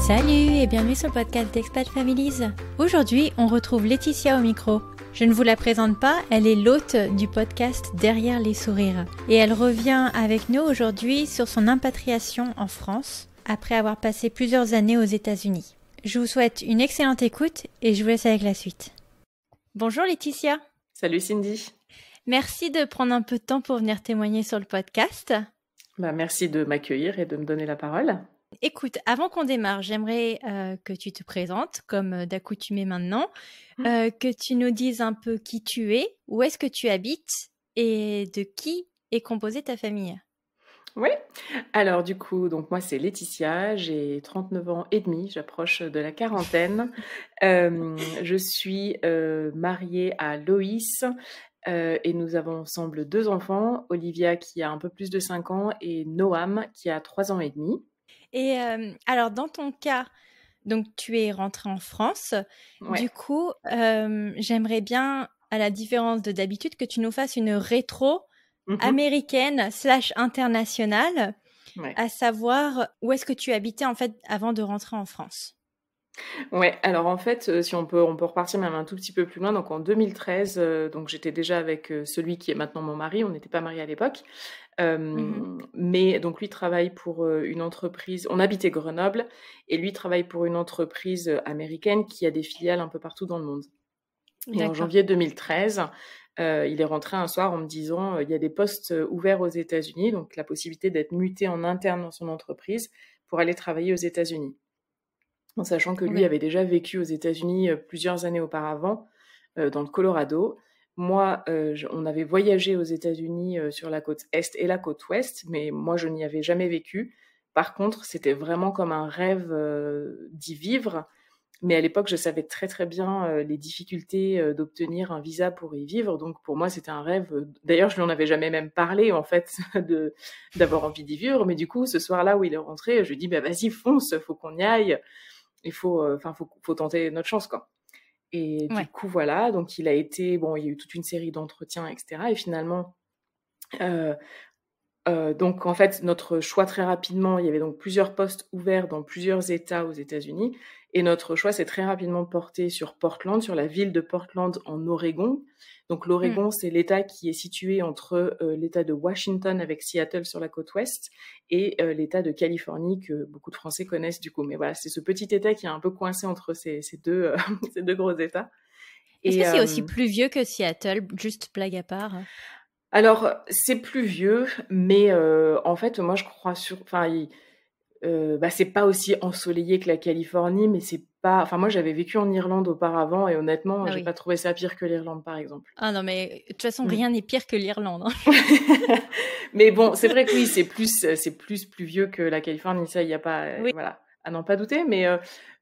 Salut et bienvenue sur le podcast d'Expat Families. Aujourd'hui, on retrouve Laetitia au micro. Je ne vous la présente pas, elle est l'hôte du podcast Derrière les sourires. Et elle revient avec nous aujourd'hui sur son impatriation en France, après avoir passé plusieurs années aux États-Unis. Je vous souhaite une excellente écoute et je vous laisse avec la suite. Bonjour Laetitia. Salut Cindy. Merci de prendre un peu de temps pour venir témoigner sur le podcast. Merci de m'accueillir et de me donner la parole. Écoute, avant qu'on démarre, j'aimerais que tu te présentes, comme d'accoutumé maintenant, que tu nous dises un peu qui tu es, où est-ce que tu habites et de qui est composée ta famille. Oui, alors du coup, donc moi c'est Laetitia, j'ai 39 ans et demi, j'approche de la quarantaine. Je suis mariée à Loïs et nous avons ensemble 2 enfants, Olivia qui a un peu plus de 5 ans et Noam qui a 3 ans et demi. Et alors, dans ton cas, donc tu es rentrée en France. Ouais. Du coup, j'aimerais bien, à la différence de d'habitude, que tu nous fasses une rétro américaine / internationale, à savoir où est-ce que tu habitais en fait avant de rentrer en France. Ouais, alors en fait, si on peut repartir même un tout petit peu plus loin. Donc en 2013, donc j'étais déjà avec celui qui est maintenant mon mari. On n'était pas mariés à l'époque. Mais donc lui travaille pour une entreprise, on habitait Grenoble et lui travaille pour une entreprise américaine qui a des filiales un peu partout dans le monde. Et en janvier 2013, il est rentré un soir en me disant il y a des postes ouverts aux États-Unis, donc la possibilité d'être muté en interne dans son entreprise pour aller travailler aux États-Unis. En sachant que lui avait déjà vécu aux États-Unis plusieurs années auparavant, dans le Colorado. Moi, on avait voyagé aux États-Unis sur la côte Est et la côte Ouest, mais moi, je n'y avais jamais vécu. Par contre, c'était vraiment comme un rêve d'y vivre. Mais à l'époque, je savais très très bien les difficultés d'obtenir un visa pour y vivre. Donc pour moi, c'était un rêve. D'ailleurs, je lui en avais jamais même parlé en fait d'avoir envie d'y vivre. Mais du coup, ce soir-là où il est rentré, je lui dis vas-y fonce, faut qu'on y aille. Il faut tenter notre chance quoi. Et du coup, voilà, donc il y a eu toute une série d'entretiens, etc. Et finalement, donc en fait, notre choix très rapidement, il y avait donc plusieurs postes ouverts dans plusieurs États aux États-Unis. Et notre choix s'est très rapidement porté sur Portland, sur la ville de Portland en Oregon. Donc l'Oregon, c'est l'État qui est situé entre l'État de Washington avec Seattle sur la côte ouest et l'État de Californie que beaucoup de Français connaissent du coup. Mais voilà, c'est ce petit État qui est un peu coincé entre ces deux, ces deux gros États. Est-ce que c'est aussi pluvieux que Seattle, juste blague à part? Alors, c'est pluvieux, mais en fait, moi, je crois c'est pas aussi ensoleillé que la Californie, mais c'est pas... Enfin, moi, j'avais vécu en Irlande auparavant et honnêtement, j'ai pas trouvé ça pire que l'Irlande, par exemple. Ah non, mais de toute façon, rien n'est pire que l'Irlande. Hein. Mais bon, c'est vrai que oui, c'est plus pluvieux que la Californie, ça, il y a pas... Voilà, à n'en pas douter, mais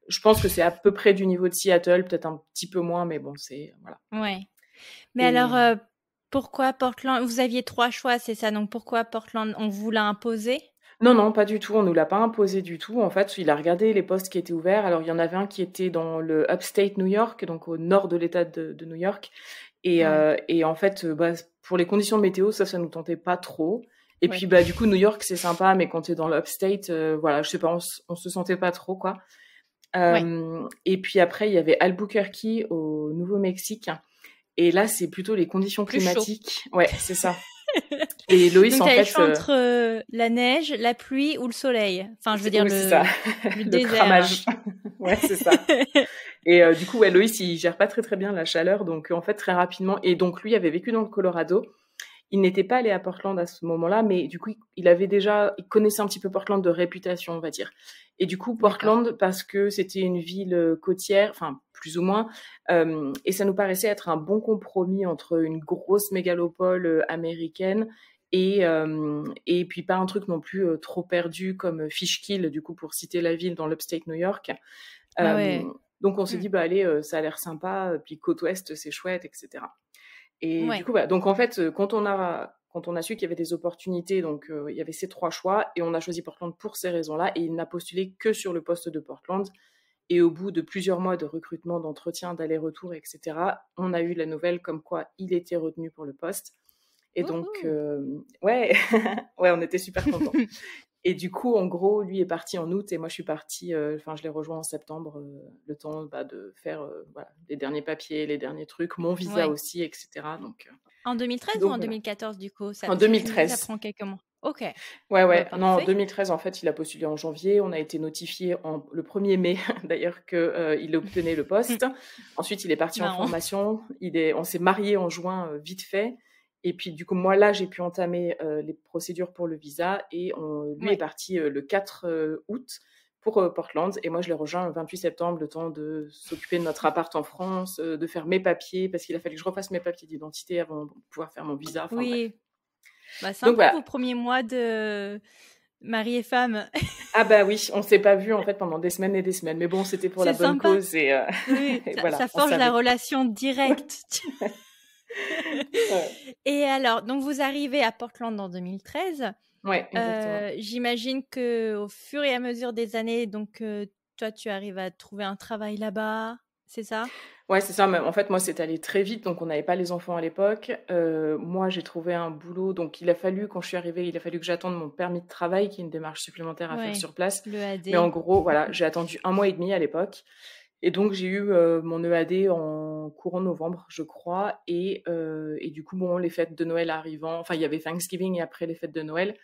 je pense que c'est à peu près du niveau de Seattle, peut-être un petit peu moins, mais bon, c'est... Voilà. Ouais. Mais alors... pourquoi Portland? Vous aviez 3 choix, c'est ça? Donc pourquoi Portland? On vous l'a imposé? Non, pas du tout. On nous l'a pas imposé du tout. En fait, il a regardé les postes qui étaient ouverts. Alors, il y en avait un qui était dans le upstate New York, donc au nord de l'État de New York. Et en fait, pour les conditions de météo, ça nous tentait pas trop. Et puis, du coup, New York, c'est sympa, mais quand tu es dans l'upstate, voilà, je sais pas, on se sentait pas trop, quoi. Et puis après, il y avait Albuquerque au Nouveau-Mexique. Et là, c'est plutôt les conditions climatiques. Ouais, c'est ça. Et Loïs, donc, en fait, le choix entre la neige, la pluie ou le soleil. Enfin, je veux dire le désert. Cramage. Ouais, c'est ça. Et du coup, Loïs, il gère pas très très bien la chaleur, donc en fait très rapidement. Et donc lui avait vécu dans le Colorado. Il n'était pas allé à Portland à ce moment-là, mais du coup, il connaissait un petit peu Portland de réputation, on va dire. Et du coup, Portland, parce que c'était une ville côtière, enfin, plus ou moins, et ça nous paraissait être un bon compromis entre une grosse mégalopole américaine et puis pas un truc non plus trop perdu comme Fishkill, du coup, pour citer la ville dans l'upstate New York. Donc, on s'est dit, allez, ça a l'air sympa, puis côte ouest, c'est chouette, etc. Et du coup, voilà. Donc en fait, quand on a su qu'il y avait des opportunités, donc il y avait ces 3 choix, et on a choisi Portland pour ces raisons-là, et il n'a postulé que sur le poste de Portland. Et au bout de plusieurs mois de recrutement, d'entretien, d'aller-retour, etc., on a eu la nouvelle comme quoi il était retenu pour le poste. Et donc, on était super contents. Et du coup, en gros, lui est parti en août et moi, je suis partie, je l'ai rejoint en septembre, le temps de faire voilà, les derniers papiers, les derniers trucs, mon visa Ouais. aussi, etc. En 2013 ou Donc en voilà. 2014 du coup? En Ça 2013. prend quelques mois. Ok, Ouais, bah ouais. Non, en parfait. 2013, en fait, il a postulé en janvier. On a été notifié le 1er mai, d'ailleurs, qu'il obtenait le poste. Ensuite, il est parti en Marrant. formation. On s'est mariés en juin, vite fait. Et puis, du coup, moi, là, j'ai pu entamer les procédures pour le visa. Et lui est Ouais. parti le 4 août pour Portland. Et moi, je l'ai rejoint le 28 septembre, le temps de s'occuper de notre appart en France, de faire mes papiers, parce qu'il a fallu que je refasse mes papiers d'identité avant de pouvoir faire mon visa. Enfin, bref. Oui. Bah Donc, sympa voilà. vos premiers mois de mari et femme. Ah bah oui, on s'est pas vus en fait pendant des semaines et des semaines. Mais bon, c'était pour la C'est bonne sympa. cause et, Oui, et ça, voilà, ça on forge la savait. relation directe. Ouais, Et alors, donc vous arrivez à Portland en 2013. ouais, exactement. J'imagine que au fur et à mesure des années, donc toi, tu arrives à trouver un travail là-bas, c'est ça? Ouais, c'est ça. Mais en fait, moi, c'est allé très vite, donc on n'avait pas les enfants à l'époque. Moi, j'ai trouvé un boulot, donc quand je suis arrivée, il a fallu que j'attende mon permis de travail, qui est une démarche supplémentaire à faire Ouais, sur place. le Mais en AD. gros, voilà, j'ai attendu 1 mois et demi à l'époque. Et donc, j'ai eu mon EAD en courant novembre, je crois. Et du coup, bon, les fêtes de Noël arrivant, enfin, il y avait Thanksgiving et après les fêtes de Noël.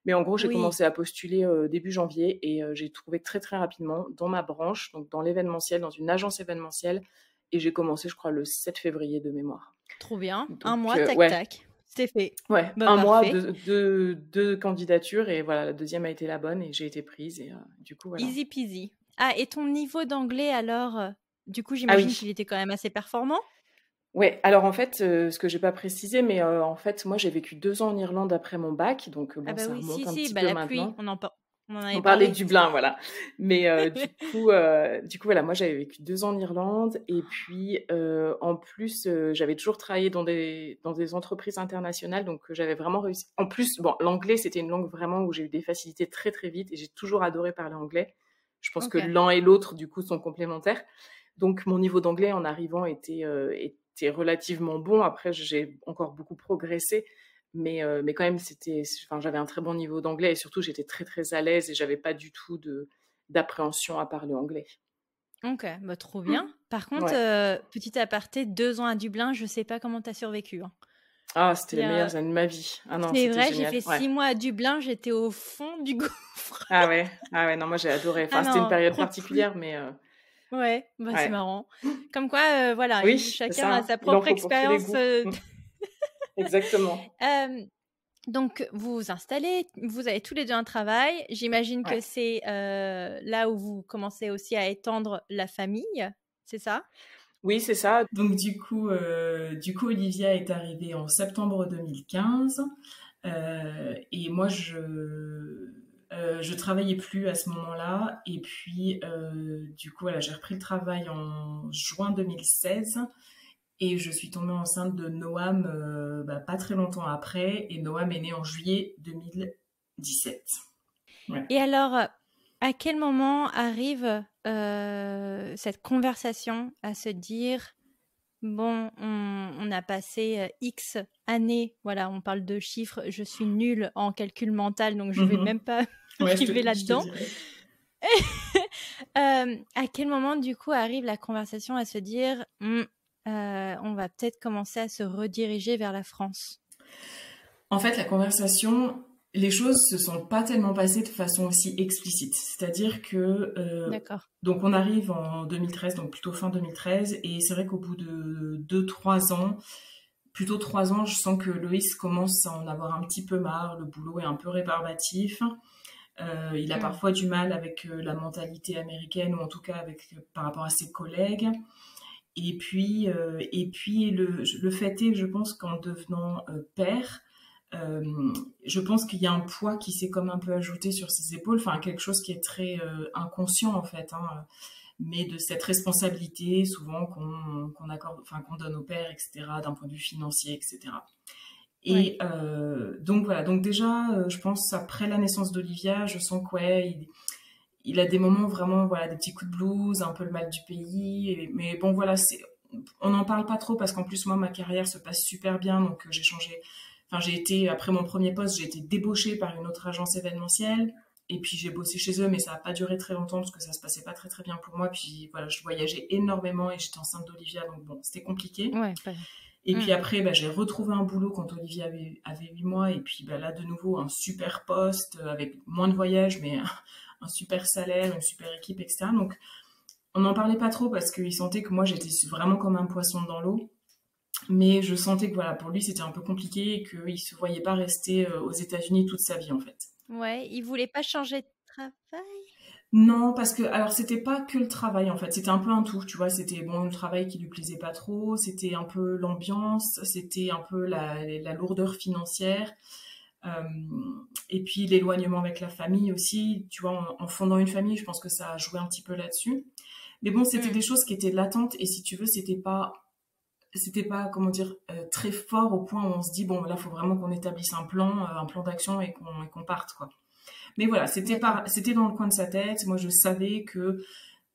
Mais en gros, j'ai Oui, commencé à postuler début janvier et j'ai trouvé très, très rapidement dans ma branche, donc dans l'événementiel, dans une agence événementielle. Et j'ai commencé, je crois, le 7 février de mémoire. trop bien. Un Donc, mois, tac, ouais, tac. C'est fait. ouais, Bah, 1 mois, parfait. deux candidatures et voilà, la deuxième a été la bonne et j'ai été prise. Et du coup, voilà. Easy peasy. Ah, et ton niveau d'anglais alors, du coup, Ah j'imagine oui. qu'il était quand même assez performant? Ouais, alors en fait, ce que j'ai pas précisé, mais en fait, moi, j'ai vécu 2 ans en Irlande après mon bac, donc Ah bon, bah ça oui, remonte un si, petit bah peu la pluie, maintenant. on en avait On parlait parlé. de Dublin, voilà. Mais du coup, voilà, moi, j'avais vécu 2 ans en Irlande et puis, en plus, j'avais toujours travaillé dans des entreprises internationales, donc j'avais vraiment réussi. En plus, bon, l'anglais, c'était une langue vraiment où j'ai eu des facilités très, très vite et j'ai toujours adoré parler anglais. Je pense que Ok. l'un et l'autre, du coup, sont complémentaires. Donc mon niveau d'anglais en arrivant était relativement bon. Après, j'ai encore beaucoup progressé, mais quand même, j'avais un très bon niveau d'anglais et surtout, j'étais très, très à l'aise et j'avais pas du tout d'appréhension à parler anglais. Ok, bah trop bien. Par contre, Ouais. petit aparté, 2 ans à Dublin, je sais pas comment t'as survécu, hein. Ah, c'était les C'est-à-dire, meilleures années de ma vie. Ah non, c'est c'était vrai, j'ai génial. fait Ouais. 6 mois à Dublin, j'étais au fond du gouffre. Ah ouais. Ah ouais, non, moi, j'ai adoré. Ah Enfin, c'était une non, période trop cool. particulière, mais Ouais, bah c'est ouais. marrant. Comme quoi, voilà, Oui, c'est chacun ça, a hein. sa Il en propre faut pour tous les expérience. goûts. Exactement. Euh, donc, vous vous installez, vous avez tous les deux un travail. J'imagine que Ouais. c'est là où vous commencez aussi à étendre la famille, c'est ça? Oui, c'est ça. Donc du coup, Olivia est arrivée en septembre 2015 et moi je travaillais plus à ce moment-là et puis du coup voilà, j'ai repris le travail en juin 2016 et je suis tombée enceinte de Noam pas très longtemps après et Noam est né en juillet 2017. Ouais. Et alors, à quel moment arrive cette conversation à se dire, bon, on a passé X années, voilà, on parle de chiffres, je suis nulle en calcul mental, donc je vais Mhm. même pas Ouais, je arriver te là-dedans. dirais. À quel moment, du coup, arrive la conversation à se dire, on va peut-être commencer à se rediriger vers la France? En fait, la conversation, les choses se sont pas tellement passées de façon aussi explicite. C'est-à-dire que D'accord. donc on arrive en 2013, donc plutôt fin 2013, et c'est vrai qu'au bout de 2, 3 ans, plutôt 3 ans, je sens que Loïs commence à en avoir un petit peu marre. Le boulot est un peu rébarbatif. Il a Hmm. parfois du mal avec la mentalité américaine ou en tout cas par rapport à ses collègues. Et puis le fait est, je pense qu'en devenant père, je pense qu'il y a un poids qui s'est comme un peu ajouté sur ses épaules, enfin quelque chose qui est très inconscient en fait, hein, mais de cette responsabilité souvent qu'on accorde, enfin qu'on donne au père, etc., d'un point de vue financier, etc. Ouais. Et donc voilà, donc déjà, je pense après la naissance d'Olivia, je sens que ouais, il a des moments vraiment, voilà, des petits coups de blues, un peu le mal du pays, mais bon voilà, on n'en parle pas trop parce qu'en plus moi ma carrière se passe super bien, donc j'ai changé. Enfin, j'ai été, après mon premier poste, j'ai été débauchée par une autre agence événementielle. Et puis j'ai bossé chez eux, mais ça n'a pas duré très longtemps parce que ça se passait pas très très bien pour moi. Puis voilà, je voyageais énormément et j'étais enceinte d'Olivia, donc bon, c'était compliqué. Ouais, Et puis après, j'ai retrouvé un boulot quand Olivia avait 8 mois. Et puis là, de nouveau, un super poste avec moins de voyages, mais un super salaire, une super équipe, etc. Donc on n'en parlait pas trop parce qu'il sentait que moi, j'étais vraiment comme un poisson dans l'eau. Mais je sentais que voilà, pour lui, c'était un peu compliqué et qu'il ne se voyait pas rester aux États-Unis toute sa vie, en fait. Ouais, il voulait pas changer de travail? Non, parce que alors c'était pas que le travail en fait, c'était un peu un tout, tu vois, c'était bon le travail qui lui plaisait pas trop, c'était un peu l'ambiance, c'était un peu la lourdeur financière, euh, et puis l'éloignement avec la famille aussi, tu vois, en fondant une famille, je pense que ça a joué un petit peu là-dessus. Mais bon, c'était des choses qui étaient latentes et si tu veux, c'était pas comment dire très fort au point où on se dit bon là, faut vraiment qu'on établisse un plan d'action et qu'on parte quoi. Mais voilà, c'était dans le coin de sa tête. Moi, je savais que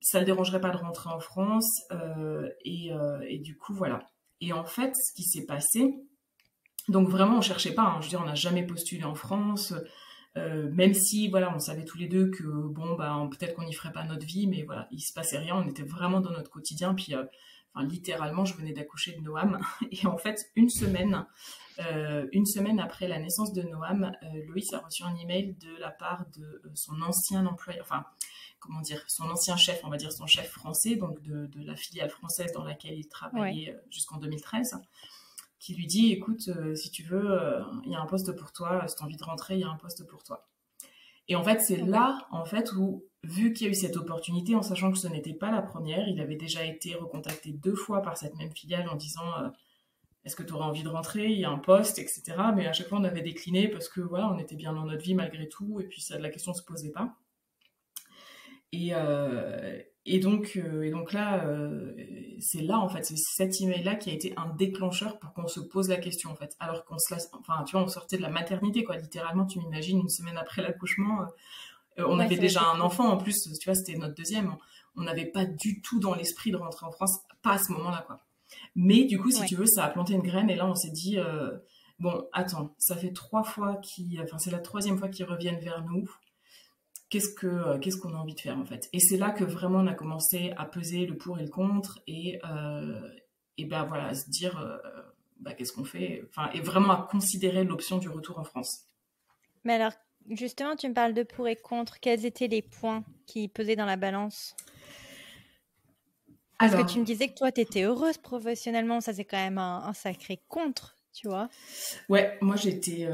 ça ne le dérangerait pas de rentrer en France. Et du coup, voilà. Et en fait, ce qui s'est passé, donc vraiment, on ne cherchait pas. Je veux dire, on n'a jamais postulé en France. Même si, voilà, on savait tous les deux que, bon, peut-être qu'on n'y ferait pas notre vie, mais voilà, il ne se passait rien. On était vraiment dans notre quotidien. Puis, littéralement, je venais d'accoucher de Noam. Et en fait, une semaine après la naissance de Noam, Loïs a reçu un email de la part de son ancien employeur, enfin, comment dire, son ancien chef, on va dire son chef français, donc de la filiale française dans laquelle il travaillait jusqu'en 2013, qui lui dit, écoute, si tu veux, il y a un poste pour toi, si tu as envie de rentrer, il y a un poste pour toi. Et en fait, c'est là, en fait, où, vu qu'il y a eu cette opportunité, en sachant que ce n'était pas la première, il avait déjà été recontacté 2 fois par cette même filiale en disant est-ce que tu aurais envie de rentrer? Il y a un poste, etc. Mais à chaque fois, on avait décliné parce que voilà, on était bien dans notre vie malgré tout, et puis ça, la question se posait pas. Et donc là, c'est là en fait, c'est cet email-là qui a été un déclencheur pour qu'on se pose la question en fait. Alors qu'on se laisse, enfin tu vois, on sortait de la maternité quoi, littéralement. Tu m'imagines une semaine après l'accouchement, on avait déjà un enfant en plus, tu vois, c'était notre deuxième. On n'avait pas du tout dans l'esprit de rentrer en France, pas à ce moment-là quoi. Mais du coup, si tu veux, ça a planté une graine et là, on s'est dit, bon, attends, ça fait 3 fois c'est la 3e fois qu'ils reviennent vers nous. Qu'est-ce qu'on a envie de faire en fait? Et c'est là que vraiment on a commencé à peser le pour et le contre et ben voilà, à se dire, qu'est-ce qu'on fait? Enfin, et vraiment à considérer l'option du retour en France. Mais alors, justement, tu me parles de pour et contre. Quels étaient les points qui pesaient dans la balance? Parce que tu me disais que toi, tu étais heureuse professionnellement. Ça, c'est quand même un sacré contre, tu vois. Ouais, moi, j'étais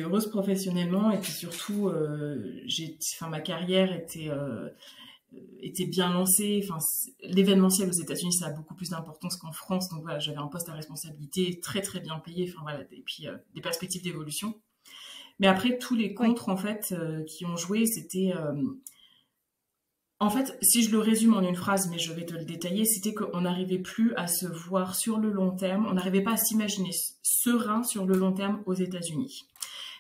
heureuse professionnellement et puis surtout, ma carrière était bien lancée. Enfin, l'événementiel aux États-Unis, ça a beaucoup plus d'importance qu'en France. Donc voilà, j'avais un poste à responsabilité très, très bien payé. Enfin voilà, et puis des perspectives d'évolution. Mais après, tous les contres, en fait, qui ont joué, c'était... En fait, si je le résume en une phrase, mais je vais te le détailler, c'était qu'on n'arrivait plus à se voir sur le long terme, on n'arrivait pas à s'imaginer serein sur le long terme aux États-Unis.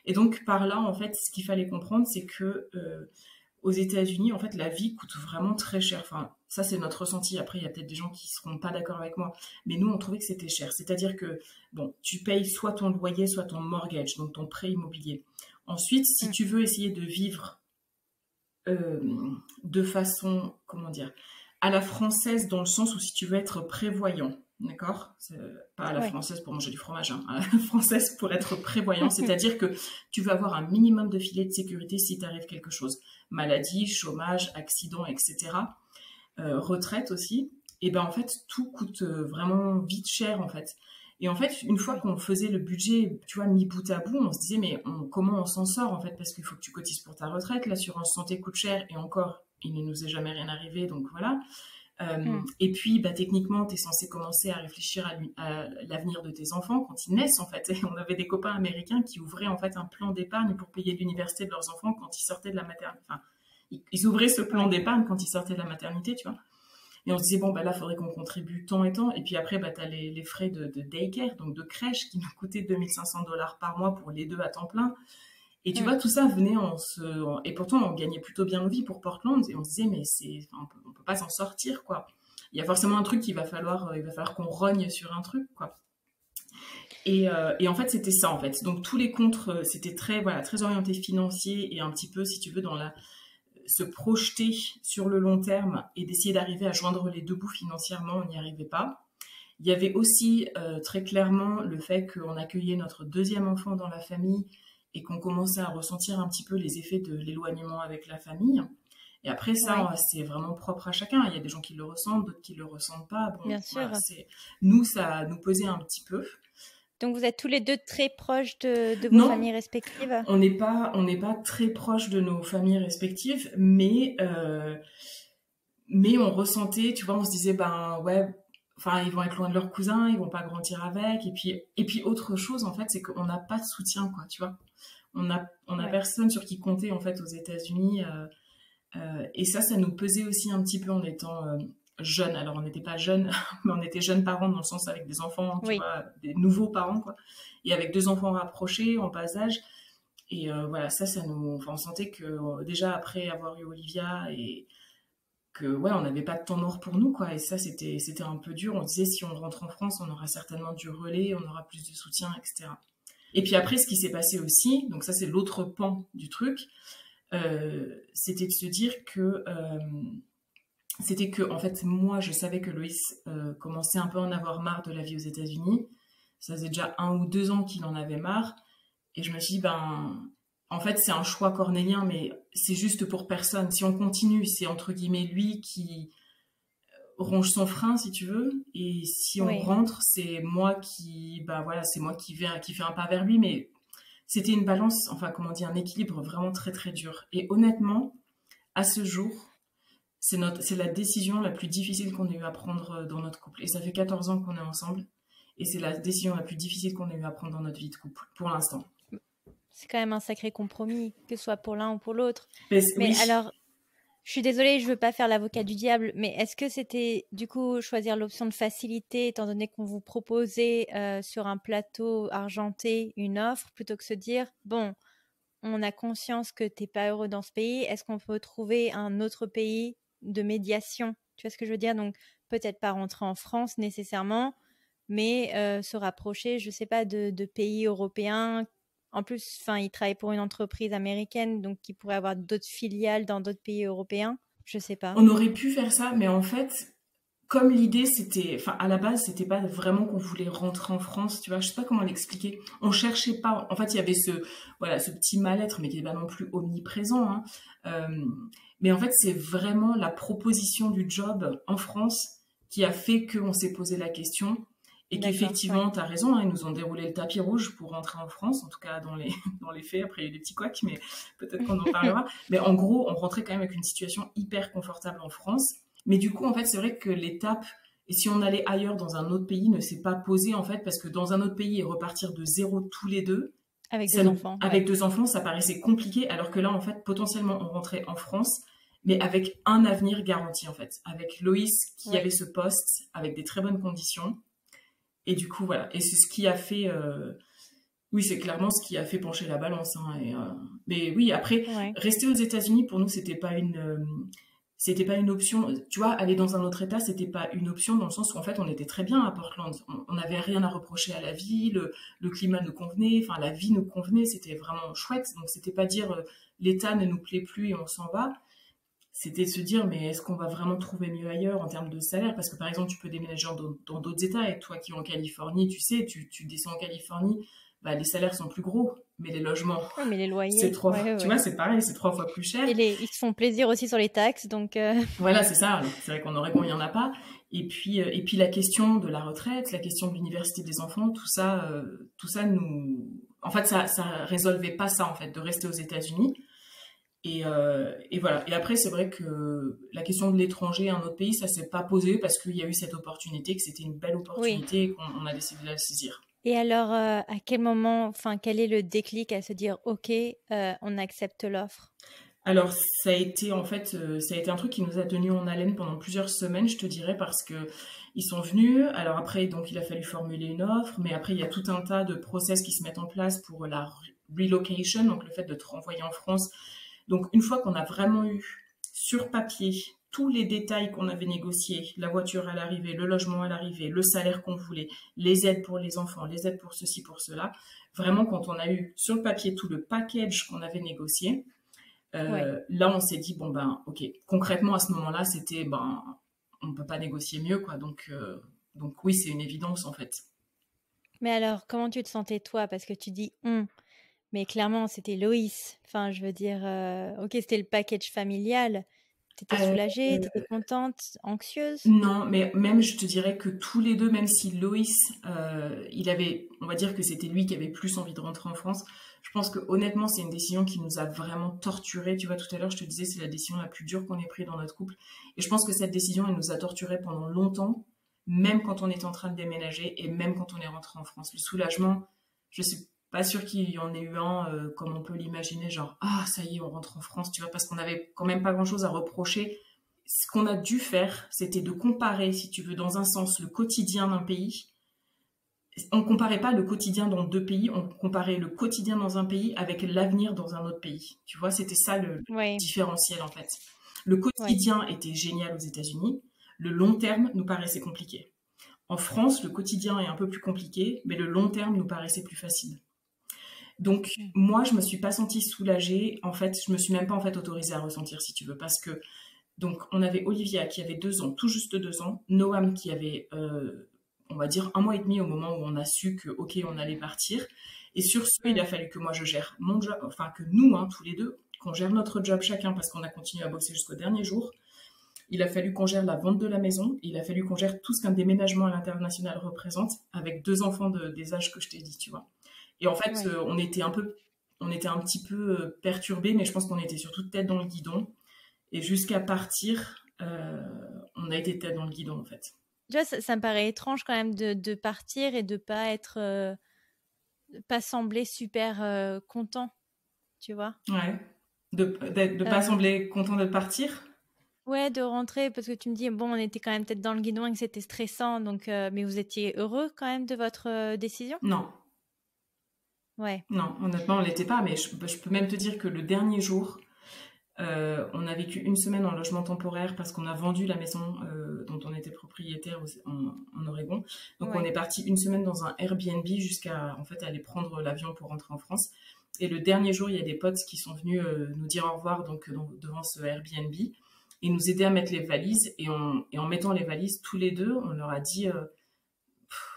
Et donc, par là, en fait, ce qu'il fallait comprendre, c'est que aux États-Unis, en fait, la vie coûte vraiment très cher. Enfin, ça, c'est notre ressenti. Après, il y a peut-être des gens qui seront pas d'accord avec moi. Mais nous, on trouvait que c'était cher. C'est-à-dire que, bon, tu payes soit ton loyer, soit ton mortgage, donc ton prêt immobilier. Ensuite, si tu veux essayer de vivre de façon, comment dire, à la française, dans le sens où si tu veux être prévoyant, d'accord? Pas à la française pour manger du fromage, hein, à la française pour être prévoyant, c'est-à-dire que tu veux avoir un minimum de filet de sécurité si t'arrive quelque chose. Maladie, chômage, accident, etc. Retraite aussi. Et ben en fait, tout coûte vraiment vite cher en fait. Et en fait, une fois qu'on faisait le budget, tu vois, mis bout à bout, on se disait, mais comment on s'en sort, en fait, parce qu'il faut que tu cotises pour ta retraite, l'assurance santé coûte cher, et encore, il ne nous est jamais rien arrivé, donc voilà. Et puis, techniquement, tu es censé commencer à réfléchir à l'avenir de tes enfants quand ils naissent, en fait. Et on avait des copains américains qui ouvraient, en fait, un plan d'épargne pour payer l'université de leurs enfants quand ils sortaient de la maternité. Enfin, ils ouvraient ce plan d'épargne quand ils sortaient de la maternité, tu vois. Et on se disait, bon, là, il faudrait qu'on contribue tant et tant. Et puis après, tu as les frais de daycare, donc de crèche, qui nous coûtaient 2500$ par mois pour les 2 à temps plein. Et tu vois, tout ça venait et pourtant, on gagnait plutôt bien nos vies pour Portland. Et on se disait, mais on peut pas s'en sortir, quoi. Il y a forcément un truc il va falloir qu'on rogne sur un truc, quoi. Et en fait, c'était ça, en fait. Donc, tous les contres, c'était très, voilà, très orienté financier et un petit peu, si tu veux, se projeter sur le long terme et d'essayer d'arriver à joindre les deux bouts financièrement, on n'y arrivait pas. Il y avait aussi très clairement le fait qu'on accueillait notre deuxième enfant dans la famille et qu'on commençait à ressentir un petit peu les effets de l'éloignement avec la famille. Et après, ça, c'est vraiment propre à chacun. Il y a des gens qui le ressentent, d'autres qui le ressentent pas. Bon, Bien sûr. voilà, nous, ça nous pesait un petit peu. Donc, vous êtes tous les deux très proches de vos familles respectives? On n'est pas très proches de nos familles respectives, mais on ressentait, tu vois, on se disait, ben ouais, enfin, ils vont être loin de leurs cousins, ils vont pas grandir avec. Et puis autre chose, en fait, c'est qu'on n'a pas de soutien, quoi, tu vois. On a personne sur qui compter, en fait, aux États-Unis. Et ça nous pesait aussi un petit peu en étant jeunes. Alors, on n'était pas jeunes, mais on était jeunes parents dans le sens avec des enfants, tu vois, des nouveaux parents, quoi. Et avec 2 enfants rapprochés, en bas âge. Et voilà, on sentait que déjà après avoir eu Olivia et que ouais, on n'avait pas de temps mort pour nous, quoi. Et ça, c'était un peu dur. On disait, si on rentre en France, on aura certainement du relais, on aura plus de soutien, etc. Et puis après, ce qui s'est passé aussi, donc ça, c'est l'autre pan du truc, c'était de se dire que en fait, moi, je savais que Loïs commençait un peu à en avoir marre de la vie aux États-Unis. Ça faisait déjà 1 ou 2 ans qu'il en avait marre. Et je me suis dit, en fait, c'est un choix cornélien, mais c'est juste pour personne. Si on continue, c'est entre guillemets lui qui ronge son frein, si tu veux. Et si on rentre, c'est moi qui, c'est moi qui fait un pas vers lui. Mais c'était une balance, enfin, comment dire, un équilibre vraiment très, très dur. Et honnêtement, à ce jour, c'est la décision la plus difficile qu'on ait eu à prendre dans notre couple. Et ça fait 14 ans qu'on est ensemble. Et c'est la décision la plus difficile qu'on ait eu à prendre dans notre vie de couple, pour l'instant. C'est quand même un sacré compromis, que ce soit pour l'un ou pour l'autre. Mais oui. Alors, je suis désolée, je veux pas faire l'avocat du diable, mais est-ce que c'était du coup choisir l'option de facilité, étant donné qu'on vous proposait sur un plateau argenté une offre, plutôt que se dire, bon, on a conscience que t'es pas heureux dans ce pays, est-ce qu'on peut trouver un autre pays de médiation? Tu vois ce que je veux dire? Donc, peut-être pas rentrer en France nécessairement, mais se rapprocher, je sais pas, de pays européens. En plus, il travaille pour une entreprise américaine, donc il pourrait avoir d'autres filiales dans d'autres pays européens. Je sais pas. On aurait pu faire ça, mais en fait, comme l'idée, à la base, c'était pas vraiment qu'on voulait rentrer en France, tu vois, je sais pas comment l'expliquer. On cherchait pas, en fait, il y avait ce petit mal-être, mais qui n'est pas non plus omniprésent, hein. Mais en fait, c'est vraiment la proposition du job en France qui a fait qu'on s'est posé la question. Et qu'effectivement, tu as raison, hein, ils nous ont déroulé le tapis rouge pour rentrer en France, en tout cas dans les faits. Après, il y a eu des petits couacs, mais peut-être qu'on en parlera. Mais en gros, on rentrait quand même avec une situation hyper confortable en France. Mais du coup, en fait, c'est vrai que l'étape, et si on allait ailleurs dans un autre pays, ne s'est pas posée, en fait, parce que dans un autre pays et repartir de zéro tous les deux, avec 2 enfants. Avec 2 enfants, ça paraissait compliqué, alors que là, en fait, potentiellement, on rentrait en France, mais avec un avenir garanti, en fait. Avec Loïs, qui avait ce poste, avec des très bonnes conditions. Et du coup, voilà. Et c'est ce qui a fait... Oui, c'est clairement ce qui a fait pencher la balance. Hein, mais oui, après, rester aux États-Unis, pour nous, c'était pas une option. Tu vois, aller dans un autre État, c'était pas une option dans le sens où, en fait, on était très bien à Portland. On n'avait rien à reprocher à la vie, le climat nous convenait, enfin, la vie nous convenait, c'était vraiment chouette. Donc, c'était pas dire l'État ne nous plaît plus et on s'en va. C'était de se dire, mais est-ce qu'on va vraiment trouver mieux ailleurs en termes de salaire? Parce que, par exemple, tu peux déménager dans d'autres États, et toi qui es en Californie, tu sais, tu descends en Californie, les salaires sont plus gros, mais les logements, mais les loyers, c'est 3 fois, tu vois, c'est pareil, c'est 3 fois plus cher. Et ils se font plaisir aussi sur les taxes, donc... Voilà, c'est ça. C'est vrai qu'on aurait bon, il n'y en a pas. Et puis la question de la retraite, la question de l'université des enfants, tout ça nous... En fait, ça résolvait pas ça, en fait, de rester aux États-Unis. Et voilà. Et après, c'est vrai que la question de l'étranger, un autre pays, ça s'est pas posé parce qu'il y a eu cette opportunité, que c'était une belle opportunité et qu'on a décidé de la saisir. Et alors, à quel moment, quel est le déclic à se dire, ok, on accepte l'offre? Alors, ça a été un truc qui nous a tenus en haleine pendant plusieurs semaines, je te dirais, parce que ils sont venus. Alors après, donc il a fallu formuler une offre, mais après il y a tout un tas de process qui se mettent en place pour la relocation, donc le fait de te renvoyer en France. Donc, une fois qu'on a vraiment eu sur papier tous les détails qu'on avait négociés, la voiture à l'arrivée, le logement à l'arrivée, le salaire qu'on voulait, les aides pour les enfants, les aides pour ceci, pour cela. Vraiment, quand on a eu sur le papier tout le package qu'on avait négocié, là, on s'est dit, bon, ben, ok. Concrètement, à ce moment-là, c'était, ben, on ne peut pas négocier mieux, quoi. Donc oui, c'est une évidence, en fait. Mais alors, comment tu te sentais toi? Parce que tu dis on, mais clairement, c'était Loïs. Enfin, je veux dire, ok, c'était le package familial. T'étais soulagée, t'étais contente, anxieuse? Non, mais même, je te dirais que tous les deux, même si Loïs, on va dire que c'était lui qui avait plus envie de rentrer en France, je pense que honnêtement, c'est une décision qui nous a vraiment torturés. Tu vois, tout à l'heure, je te disais, c'est la décision la plus dure qu'on ait prise dans notre couple. Et je pense que cette décision, elle nous a torturés pendant longtemps, même quand on était en train de déménager et même quand on est rentré en France. Le soulagement, je suis pas sûre qu'il y en ait eu un comme on peut l'imaginer, genre, ah, ça y est, on rentre en France, tu vois, parce qu'on avait quand même pas grand-chose à reprocher. Ce qu'on a dû faire, c'était de comparer, si tu veux, dans un sens, le quotidien d'un pays. On comparait pas le quotidien dans deux pays, on comparait le quotidien dans un pays avec l'avenir dans un autre pays. Tu vois, c'était ça le différentiel, en fait. Le quotidien était génial aux États-Unis. Le long terme nous paraissait compliqué. En France, le quotidien est un peu plus compliqué, mais le long terme nous paraissait plus facile. Donc, moi, je me suis pas sentie soulagée. En fait, je me suis même pas en fait autorisée à ressentir, si tu veux, parce que donc on avait Olivia qui avait 2 ans, tout juste 2 ans, Noam qui avait, on va dire 1 mois et demi au moment où on a su que ok, on allait partir. Et sur ce, il a fallu que moi je gère mon job, enfin que nous, tous les deux, qu'on gère notre job chacun parce qu'on a continué à bosser jusqu'au dernier jour. Il a fallu qu'on gère la vente de la maison. Il a fallu qu'on gère tout ce qu'un déménagement à l'international représente avec 2 enfants des âges que je t'ai dit, tu vois. Et en fait, on était un petit peu perturbés, mais je pense qu'on était surtout tête dans le guidon. Et jusqu'à partir, on a été tête dans le guidon, en fait. Tu vois, ça me paraît étrange quand même de partir et de pas être, pas sembler super content, tu vois. Ouais. De pas sembler content de partir. Ouais, de rentrer, parce que tu me dis, bon, on était quand même peut-être dans le guidon et que c'était stressant, donc, mais vous étiez heureux quand même de votre décision? Non. Ouais. Non, honnêtement, on l'était pas, mais je peux même te dire que le dernier jour, on a vécu 1 semaine en logement temporaire parce qu'on a vendu la maison dont on était propriétaire en Oregon. Donc on est parti 1 semaine dans un Airbnb jusqu'à en fait aller prendre l'avion pour rentrer en France. Et le dernier jour, il y a des potes qui sont venus nous dire au revoir devant ce Airbnb et nous aider à mettre les valises. Et en mettant les valises, tous les deux, on leur a dit,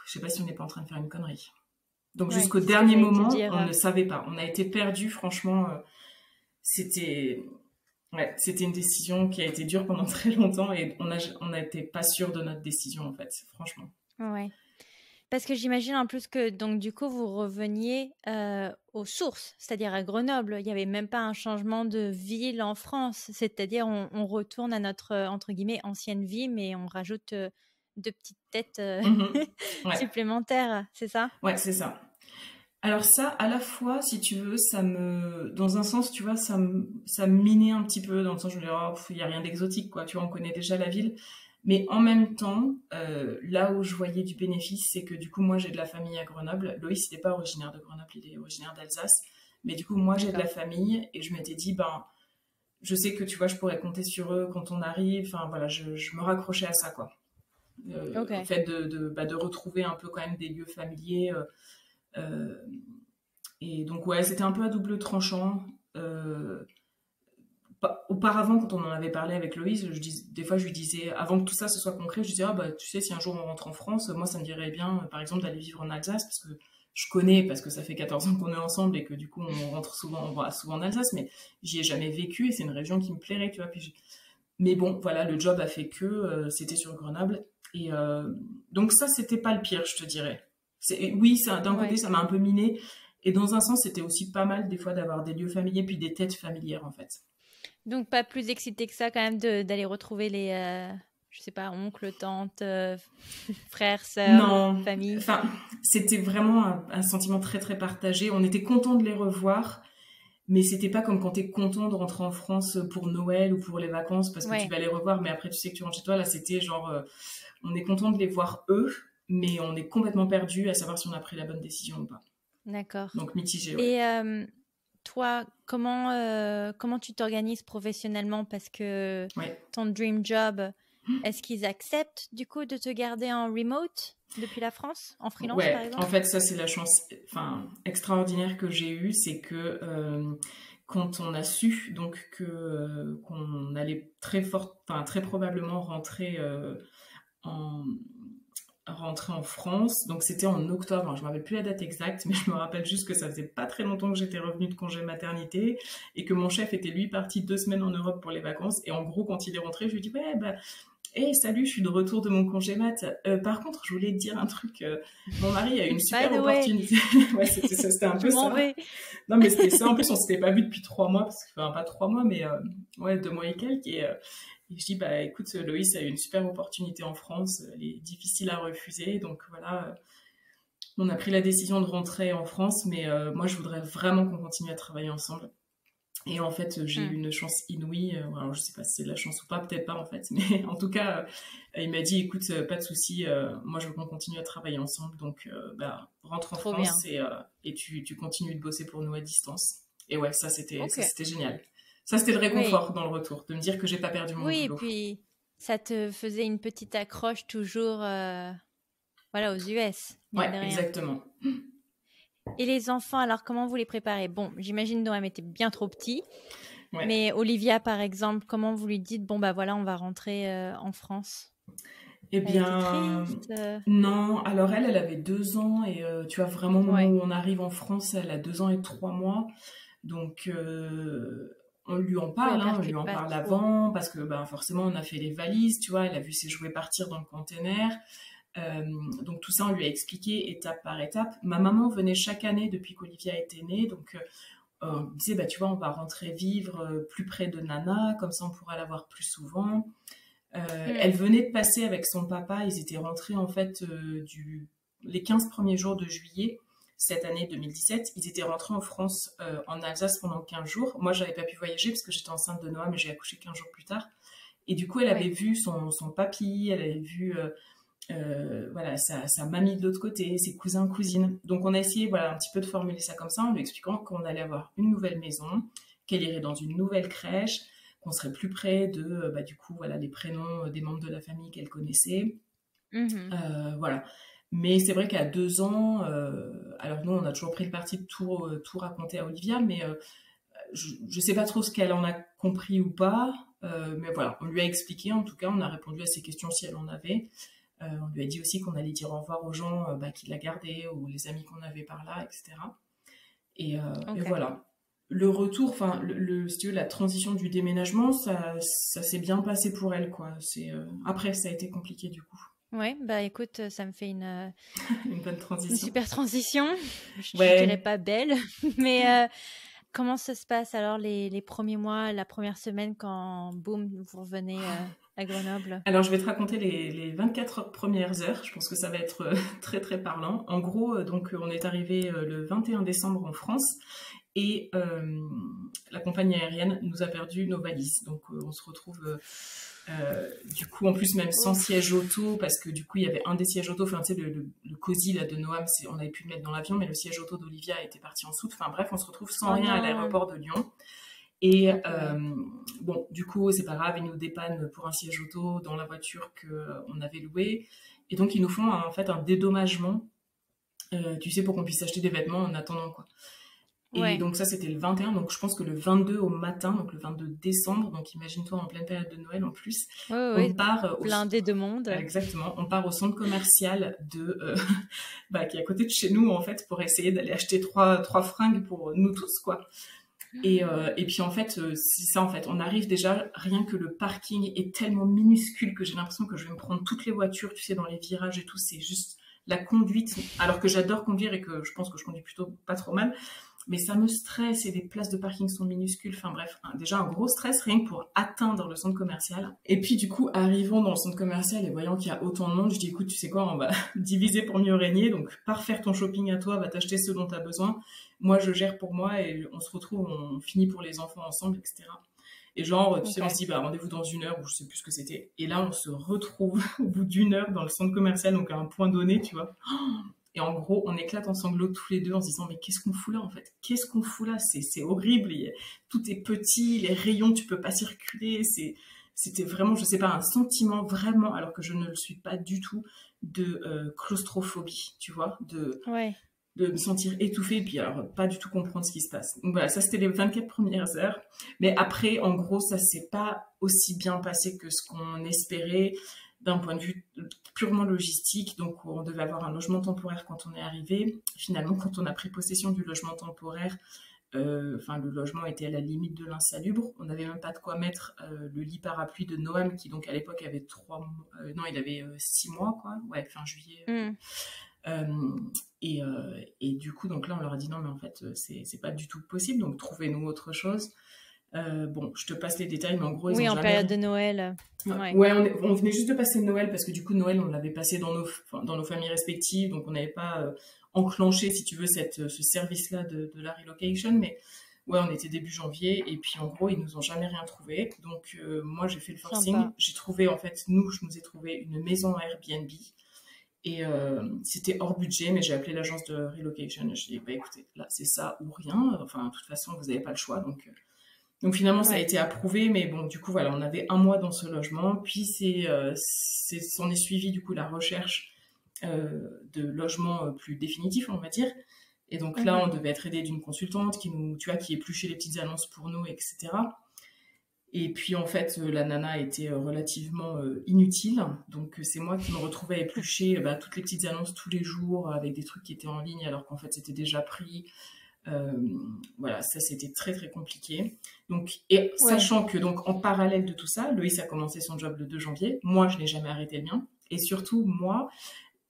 je sais pas si on n'est pas en train de faire une connerie. Donc jusqu'au dernier moment, on ne savait pas. On a été perdus, franchement. C'était une décision qui a été dure pendant très longtemps et on n'était pas sûr de notre décision, en fait, franchement. Ouais. Parce que j'imagine en plus que, donc, du coup, vous reveniez aux sources, c'est-à-dire à Grenoble. Il n'y avait même pas un changement de ville en France. C'est-à-dire, on retourne à notre, entre guillemets, ancienne vie, mais on rajoute 2 petites têtes supplémentaires, c'est ça? Ouais, c'est ça. Alors ça, à la fois, si tu veux, dans un sens, tu vois, ça me minait un petit peu, dans le sens, je me disais, oh, il n'y a rien d'exotique, quoi, tu vois, on connaît déjà la ville. Mais en même temps, là où je voyais du bénéfice, c'est que du coup, moi, j'ai de la famille à Grenoble. Loïs, il n'est pas originaire de Grenoble, il est originaire d'Alsace. Mais du coup, moi, j'ai de la famille et je m'étais dit, ben, je sais que, tu vois, je pourrais compter sur eux quand on arrive. Enfin, voilà, je me raccrochais à ça, quoi. Le fait de retrouver un peu quand même des lieux familiers. Et donc, ouais, c'était un peu à double tranchant. Auparavant, quand on en avait parlé avec Loïs, des fois je lui disais, avant que tout ça ce soit concret, je disais, ah bah tu sais, si un jour on rentre en France, moi ça me dirait bien, par exemple, d'aller vivre en Alsace, parce que je connais, parce que ça fait 14 ans qu'on est ensemble et que du coup on va souvent en Alsace, mais j'y ai jamais vécu et c'est une région qui me plairait, tu vois. Mais bon, voilà, le job a fait que c'était sur Grenoble. Et donc ça, c'était pas le pire, je te dirais. Oui, d'un côté, ça m'a un peu miné. Et dans un sens, c'était aussi pas mal des fois d'avoir des lieux familiers puis des têtes familières, en fait. Donc, pas plus excité que ça quand même d'aller retrouver les, je sais pas, oncles, tantes, frères, sœurs, famille. Enfin, c'était vraiment un sentiment très, très partagé. On était contents de les revoir, mais c'était pas comme quand t'es content de rentrer en France pour Noël ou pour les vacances parce que tu vas les revoir, mais après tu sais que tu rentres chez toi. Là, c'était genre, on est content de les voir eux, mais on est complètement perdu à savoir si on a pris la bonne décision ou pas. D'accord. Donc mitigé, ouais. Et toi, comment tu t'organises professionnellement? Parce que Ouais. ton dream job, est-ce qu'ils acceptent du coup de te garder en remote depuis la France, en freelance par Ouais, exemple? en fait, ça, c'est la chance extraordinaire que j'ai eue, c'est que quand on a su donc qu'on allait très probablement en, rentrer en France, donc c'était en octobre, alors, je ne me rappelle plus la date exacte, mais je me rappelle juste que ça faisait pas très longtemps que j'étais revenue de congé maternité et que mon chef était lui parti 2 semaines en Europe pour les vacances. Et en gros, quand il est rentré, je lui ai dit ouais, bah hey, salut, je suis de retour de mon congé mat. Par contre, je voulais te dire un truc. Mon mari a eu une By super the way, opportunité. Ouais, c'était ça, c'était un je peu m'en ça. vais. Non, mais c'était ça. En plus, on s'était pas vu depuis 3 mois, enfin pas 3 mois, mais ouais, 2 mois et quelques. Et je dis, bah écoute, Loïs a eu une super opportunité en France. Elle est difficile à refuser. Donc voilà, on a pris la décision de rentrer en France, mais moi, je voudrais vraiment qu'on continue à travailler ensemble. Et en fait, j'ai eu une chance inouïe. Alors, je sais pas si c'est de la chance ou pas, peut-être pas en fait. Mais en tout cas, il m'a dit, écoute, pas de souci, moi je veux qu'on continue à travailler ensemble. Donc, bah, rentre en Trop bien. France et tu continues de bosser pour nous à distance. Et ouais, ça Ok. c'était génial. Ça, c'était le Oui. réconfort dans le retour, de me dire que j'ai pas perdu mon Oui, et boulot. puis ça te faisait une petite accroche toujours voilà, aux US, mine Ouais, de rien. exactement. Et les enfants, alors comment vous les préparez? Bon, j'imagine Noam était bien trop petit, Ouais. mais Olivia, par exemple, comment vous lui dites, bon bah voilà, on va rentrer en France? Eh Elle était bien, triste. non. Alors elle avait 2 ans et tu vois vraiment au moment Ouais. où on arrive en France, elle a 2 ans et 3 mois. Donc on lui en Oui, parle, elle hein, on lui percute en pas parle trop. avant parce que ben forcément on a fait les valises, tu vois, elle a vu ses jouets partir dans le container. Donc tout ça on lui a expliqué étape par étape. Ma maman venait chaque année depuis qu'Olivia était née, donc on disait bah tu vois on va rentrer vivre plus près de Nana, comme ça on pourra la voir plus souvent. Elle venait de passer avec son papa, ils étaient rentrés en fait les 15 premiers jours de juillet cette année 2017, ils étaient rentrés en France, en Alsace pendant 15 jours. Moi, j'avais pas pu voyager parce que j'étais enceinte de Noah, mais j'ai accouché 15 jours plus tard. Et du coup, elle avait vu son papy, elle avait vu voilà, sa mamie de l'autre côté, ses cousins, cousines. Donc, on a essayé voilà, un petit peu de formuler ça comme ça en lui expliquant qu'on allait avoir une nouvelle maison, qu'elle irait dans une nouvelle crèche, qu'on serait plus près de, bah, du coup, voilà, les prénoms des membres de la famille qu'elle connaissait. Voilà. Mais c'est vrai qu'à 2 ans, alors nous, on a toujours pris le parti de tout raconter à Olivia, mais je sais pas trop ce qu'elle en a compris ou pas. Mais voilà, on lui a expliqué, en tout cas, on a répondu à ses questions si elle en avait. On lui a dit aussi qu'on allait dire au revoir aux gens bah, qui la gardaient ou les amis qu'on avait par là, etc. Et voilà. Le retour, enfin, si tu veux, la transition du déménagement, ça s'est bien passé pour elle, quoi. Après, ça a été compliqué du coup. Ouais, bah écoute, ça me fait une bonne transition. Une super transition. Je Ouais. dirais pas belle, mais comment ça se passe alors les premiers mois, la première semaine quand, boum, vous revenez à Grenoble? Alors, je vais te raconter les 24 premières heures. Je pense que ça va être très, très parlant. En gros, donc, on est arrivé le 21 décembre en France et la compagnie aérienne nous a perdu nos valises. Donc, on se retrouve... du coup, en plus, même sans siège auto, parce que du coup, il y avait un des sièges auto, enfin, tu sais, le cosy là, de Noam, on avait pu le mettre dans l'avion, mais le siège auto d'Olivia était parti en soute. Enfin, bref, on se retrouve sans rien à l'aéroport de Lyon. Et bon, du coup, c'est pas grave, ils nous dépannent pour un siège auto dans la voiture qu'on avait louée. Et donc, ils nous font en fait un dédommagement, tu sais, pour qu'on puisse acheter des vêtements en attendant, quoi. Et donc ça, c'était le 21. Donc je pense que le 22 au matin, donc le 22 décembre, donc imagine-toi en pleine période de Noël en plus, on part blindé de monde. Exactement, on part au centre commercial qui est à côté de chez nous en fait, pour essayer d'aller acheter trois fringues pour nous tous, quoi. Et puis en fait, c'est ça en fait. On arrive déjà, rien que le parking est tellement minuscule que j'ai l'impression que je vais me prendre toutes les voitures, tu sais, dans les virages et tout. C'est juste la conduite, alors que j'adore conduire et que je pense que je conduis plutôt pas trop mal. Mais ça me stresse et les places de parking sont minuscules. Enfin bref, déjà un gros stress rien que pour atteindre le centre commercial. Et puis du coup, arrivant dans le centre commercial et voyant qu'il y a autant de monde, je dis écoute, tu sais quoi, on va diviser pour mieux régner. Donc pars faire ton shopping à toi, va t'acheter ce dont tu as besoin. Moi, je gère pour moi et on se retrouve, on finit pour les enfants ensemble, etc. Et genre, tu sais, on se dit, bah, rendez-vous dans 1 heure, ou je sais plus ce que c'était. Et là, on se retrouve au bout d'1 heure dans le centre commercial, donc à un point donné, tu vois. Et en gros, on éclate en sanglots tous les deux en se disant, mais qu'est-ce qu'on fout là en fait? Qu'est-ce qu'on fout là? C'est horrible. Tout est petit, les rayons, tu peux pas circuler. C'était vraiment, je sais pas, un sentiment vraiment, alors que je ne le suis pas du tout, de claustrophobie, tu vois, de me sentir étouffée, et puis alors pas du tout comprendre ce qui se passe. Donc voilà, ça c'était les 24 premières heures. Mais après, en gros, ça s'est pas aussi bien passé que ce qu'on espérait d'un point de vue purement logistique. Donc on devait avoir un logement temporaire quand on est arrivé. Finalement, quand on a pris possession du logement temporaire, le logement était à la limite de l'insalubre. On n'avait même pas de quoi mettre le lit parapluie de Noam, qui donc à l'époque avait 3 mois, non, il avait 6 mois, quoi. Ouais, fin juillet. Et du coup, donc là, on leur a dit non, mais en fait, c'est pas du tout possible, donc trouvez-nous autre chose. Bon, je te passe les détails, mais en gros, ils ont en jamais... période de Noël. Ouais, on venait juste de passer Noël, parce que du coup, Noël, on l'avait passé dans nos familles respectives, donc on n'avait pas enclenché, si tu veux, ce service-là de la relocation, mais ouais, on était début janvier, et puis en gros, ils nous ont jamais rien trouvé. Donc moi, j'ai fait le forcing. Sympa. J'ai trouvé, en fait, je nous ai trouvé une maison Airbnb. Et c'était hors budget, mais j'ai appelé l'agence de relocation. Je dis, bah écoutez, là c'est ça ou rien. Enfin, de toute façon, vous n'avez pas le choix. Donc finalement, ça a été approuvé, mais bon, du coup, voilà, on avait 1 mois dans ce logement. Puis s'en est suivi du coup la recherche de logements plus définitifs, on va dire. Et donc là, on devait être aidé d'une consultante qui épluchait les petites annonces pour nous, etc. Et puis en fait, la nana était relativement inutile. Donc c'est moi qui me retrouvais à éplucher toutes les petites annonces tous les jours avec des trucs qui étaient en ligne alors qu'en fait c'était déjà pris. Voilà, ça c'était très très compliqué. Donc, sachant que donc en parallèle de tout ça, Loïs a commencé son job le 2 janvier. Moi, je n'ai jamais arrêté le mien. Et surtout, moi,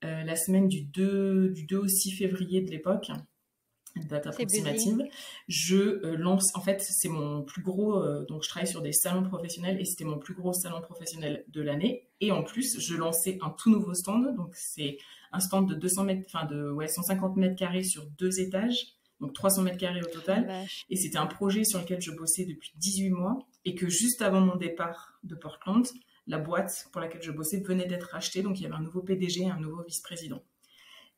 la semaine du 2 au 6 février de l'époque, une date approximative, je lance, en fait, c'est mon plus gros, donc je travaille sur des salons professionnels et c'était mon plus gros salon professionnel de l'année. Et en plus, je lançais un tout nouveau stand, donc c'est un stand de 150 mètres carrés sur 2 étages, donc 300 mètres carrés au total. Et c'était un projet sur lequel je bossais depuis 18 mois et que juste avant mon départ de Portland, la boîte pour laquelle je bossais venait d'être rachetée, donc il y avait un nouveau PDG et un nouveau vice-président.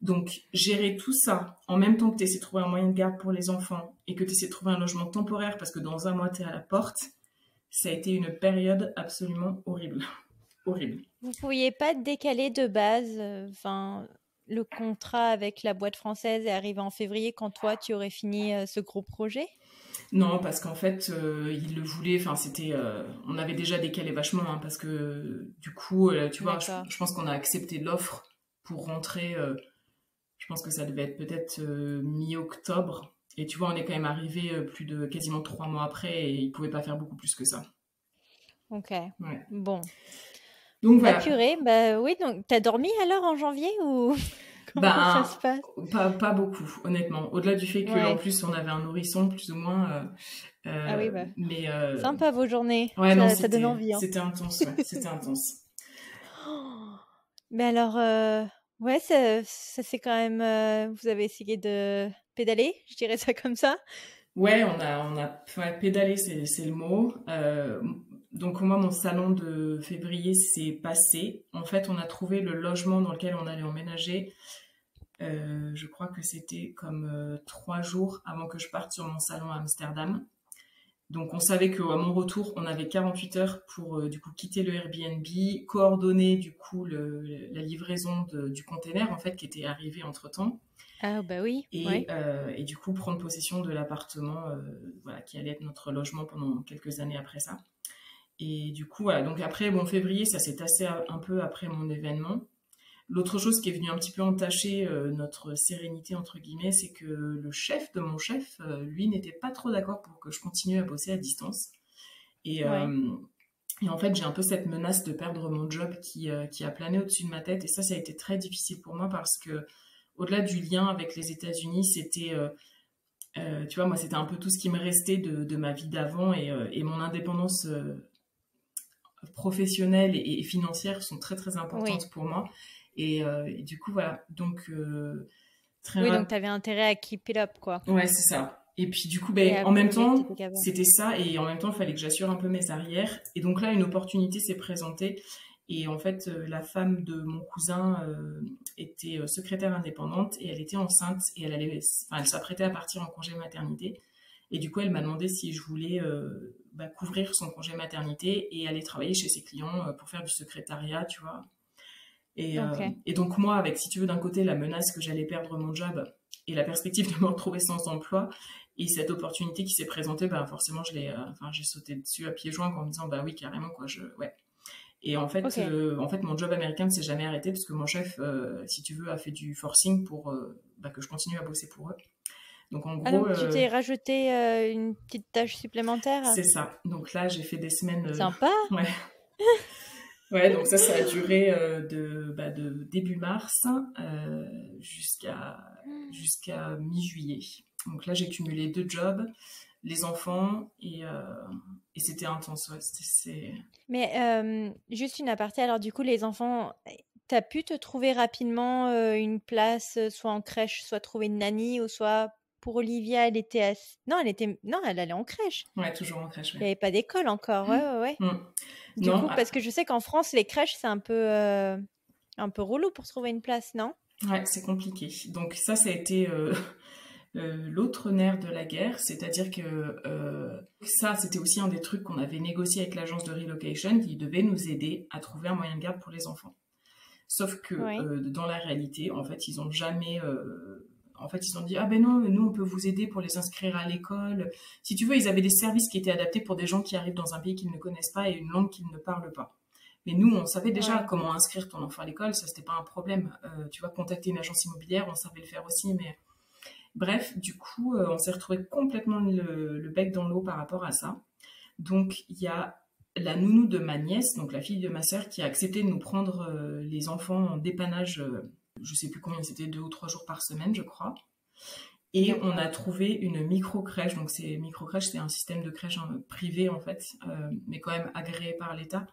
Donc, gérer tout ça en même temps que tu essaies de trouver un moyen de garde pour les enfants et que tu essaies de trouver un logement temporaire parce que dans 1 mois, tu es à la porte, ça a été une période absolument horrible. Horrible. Vous ne pouviez pas décaler de base, le contrat avec la boîte française est arrivé en février quand toi, tu aurais fini ce gros projet? Non, parce qu'en fait, ils le voulaient, on avait déjà décalé vachement parce que du coup, tu vois, je pense qu'on a accepté l'offre pour rentrer... je pense que ça devait être peut-être mi-octobre. Et tu vois, on est quand même arrivé quasiment 3 mois après et ils ne pouvaient pas faire beaucoup plus que ça. Ok. Ouais. Bon. Donc voilà. Purée, oui, donc t'as dormi alors en janvier ou comment ça se passe? Pas beaucoup, honnêtement. Au-delà du fait qu'en plus, on avait un nourrisson, plus ou moins. Ah oui, mais, sympa vos journées. Ouais, ça donne envie. Hein. C'était intense, ouais. C'était intense. Mais alors... Ouais, ça c'est quand même... vous avez essayé de pédaler, je dirais ça comme ça. Ouais, on a pédalé, c'est le mot. Donc moi, mon salon de février s'est passé. En fait, on a trouvé le logement dans lequel on allait emménager. Je crois que c'était comme 3 jours avant que je parte sur mon salon à Amsterdam. Donc on savait qu'à mon retour, on avait 48 heures pour du coup quitter le Airbnb, coordonner du coup la livraison du container en fait qui était arrivé entre-temps. Ah bah oui. Et du coup prendre possession de l'appartement qui allait être notre logement pendant quelques années après ça. Et du coup voilà, donc après février, ça s'est tassé un peu après mon événement. L'autre chose qui est venue un petit peu entacher notre sérénité, entre guillemets, c'est que le chef de mon chef, lui, n'était pas trop d'accord pour que je continue à bosser à distance. Et en fait, j'ai un peu cette menace de perdre mon job qui a plané au-dessus de ma tête. Et ça a été très difficile pour moi parce que, au-delà du lien avec les États-Unis, c'était... tu vois, moi, c'était un peu tout ce qui me restait de ma vie d'avant et mon indépendance professionnelle et financière sont très, très importantes pour moi. Et du coup, voilà. Donc, donc tu avais intérêt à keep it up, quoi. Ouais, c'est ça. Et puis, du coup, en même temps, c'était ça. Et en même temps, il fallait que j'assure un peu mes arrières. Et donc là, une opportunité s'est présentée. Et en fait, la femme de mon cousin était secrétaire indépendante et elle était enceinte et elle s'apprêtait à partir en congé maternité. Et du coup, elle m'a demandé si je voulais couvrir son congé maternité et aller travailler chez ses clients pour faire du secrétariat, tu vois. Et donc moi, avec, si tu veux, d'un côté, la menace que j'allais perdre mon job et la perspective de me retrouver sans emploi, et cette opportunité qui s'est présentée, forcément, j'ai sauté dessus à pieds joints en me disant, oui, carrément, quoi, ouais. Et en fait, mon job américain ne s'est jamais arrêté parce que mon chef, si tu veux, a fait du forcing pour que je continue à bosser pour eux. Donc en gros, donc tu t'es rajouté une petite tâche supplémentaire. C'est ça. Donc là, j'ai fait des semaines. Sympa. Ouais. Ouais, donc ça a duré de début mars jusqu'à mi-juillet. Donc là, j'ai cumulé 2 jobs, les enfants et c'était intense. Ouais, Mais juste une aparté, alors du coup, les enfants, t'as pu te trouver rapidement une place, soit en crèche, soit trouver une nanny, ou soit pour Olivia, elle était non, elle allait en crèche. Ouais, toujours en crèche. Ouais. Il n'y avait pas d'école encore, ouais. Du coup, parce que je sais qu'en France, les crèches, c'est un peu relou pour trouver une place, non? Ouais, c'est compliqué. Donc ça a été l'autre nerf de la guerre, c'est-à-dire que ça, c'était aussi un des trucs qu'on avait négocié avec l'agence de relocation qui devait nous aider à trouver un moyen de garde pour les enfants. Sauf que dans la réalité, en fait, ils ont jamais... ils ont dit, non, nous, on peut vous aider pour les inscrire à l'école. Si tu veux, ils avaient des services qui étaient adaptés pour des gens qui arrivent dans un pays qu'ils ne connaissent pas et une langue qu'ils ne parlent pas. Mais nous, on savait déjà comment inscrire ton enfant à l'école, ça, c'était pas un problème. Tu vas contacter une agence immobilière, on savait le faire aussi, mais... Bref, du coup, on s'est retrouvé complètement le bec dans l'eau par rapport à ça. Donc, il y a la nounou de ma nièce, donc la fille de ma sœur, qui a accepté de nous prendre les enfants en dépannage, je sais plus combien c'était, 2 ou 3 jours par semaine, je crois. Et on a trouvé une micro-crèche. Donc, micro-crèche, c'est un système de crèche privé, en fait, mais quand même agréé par l'État,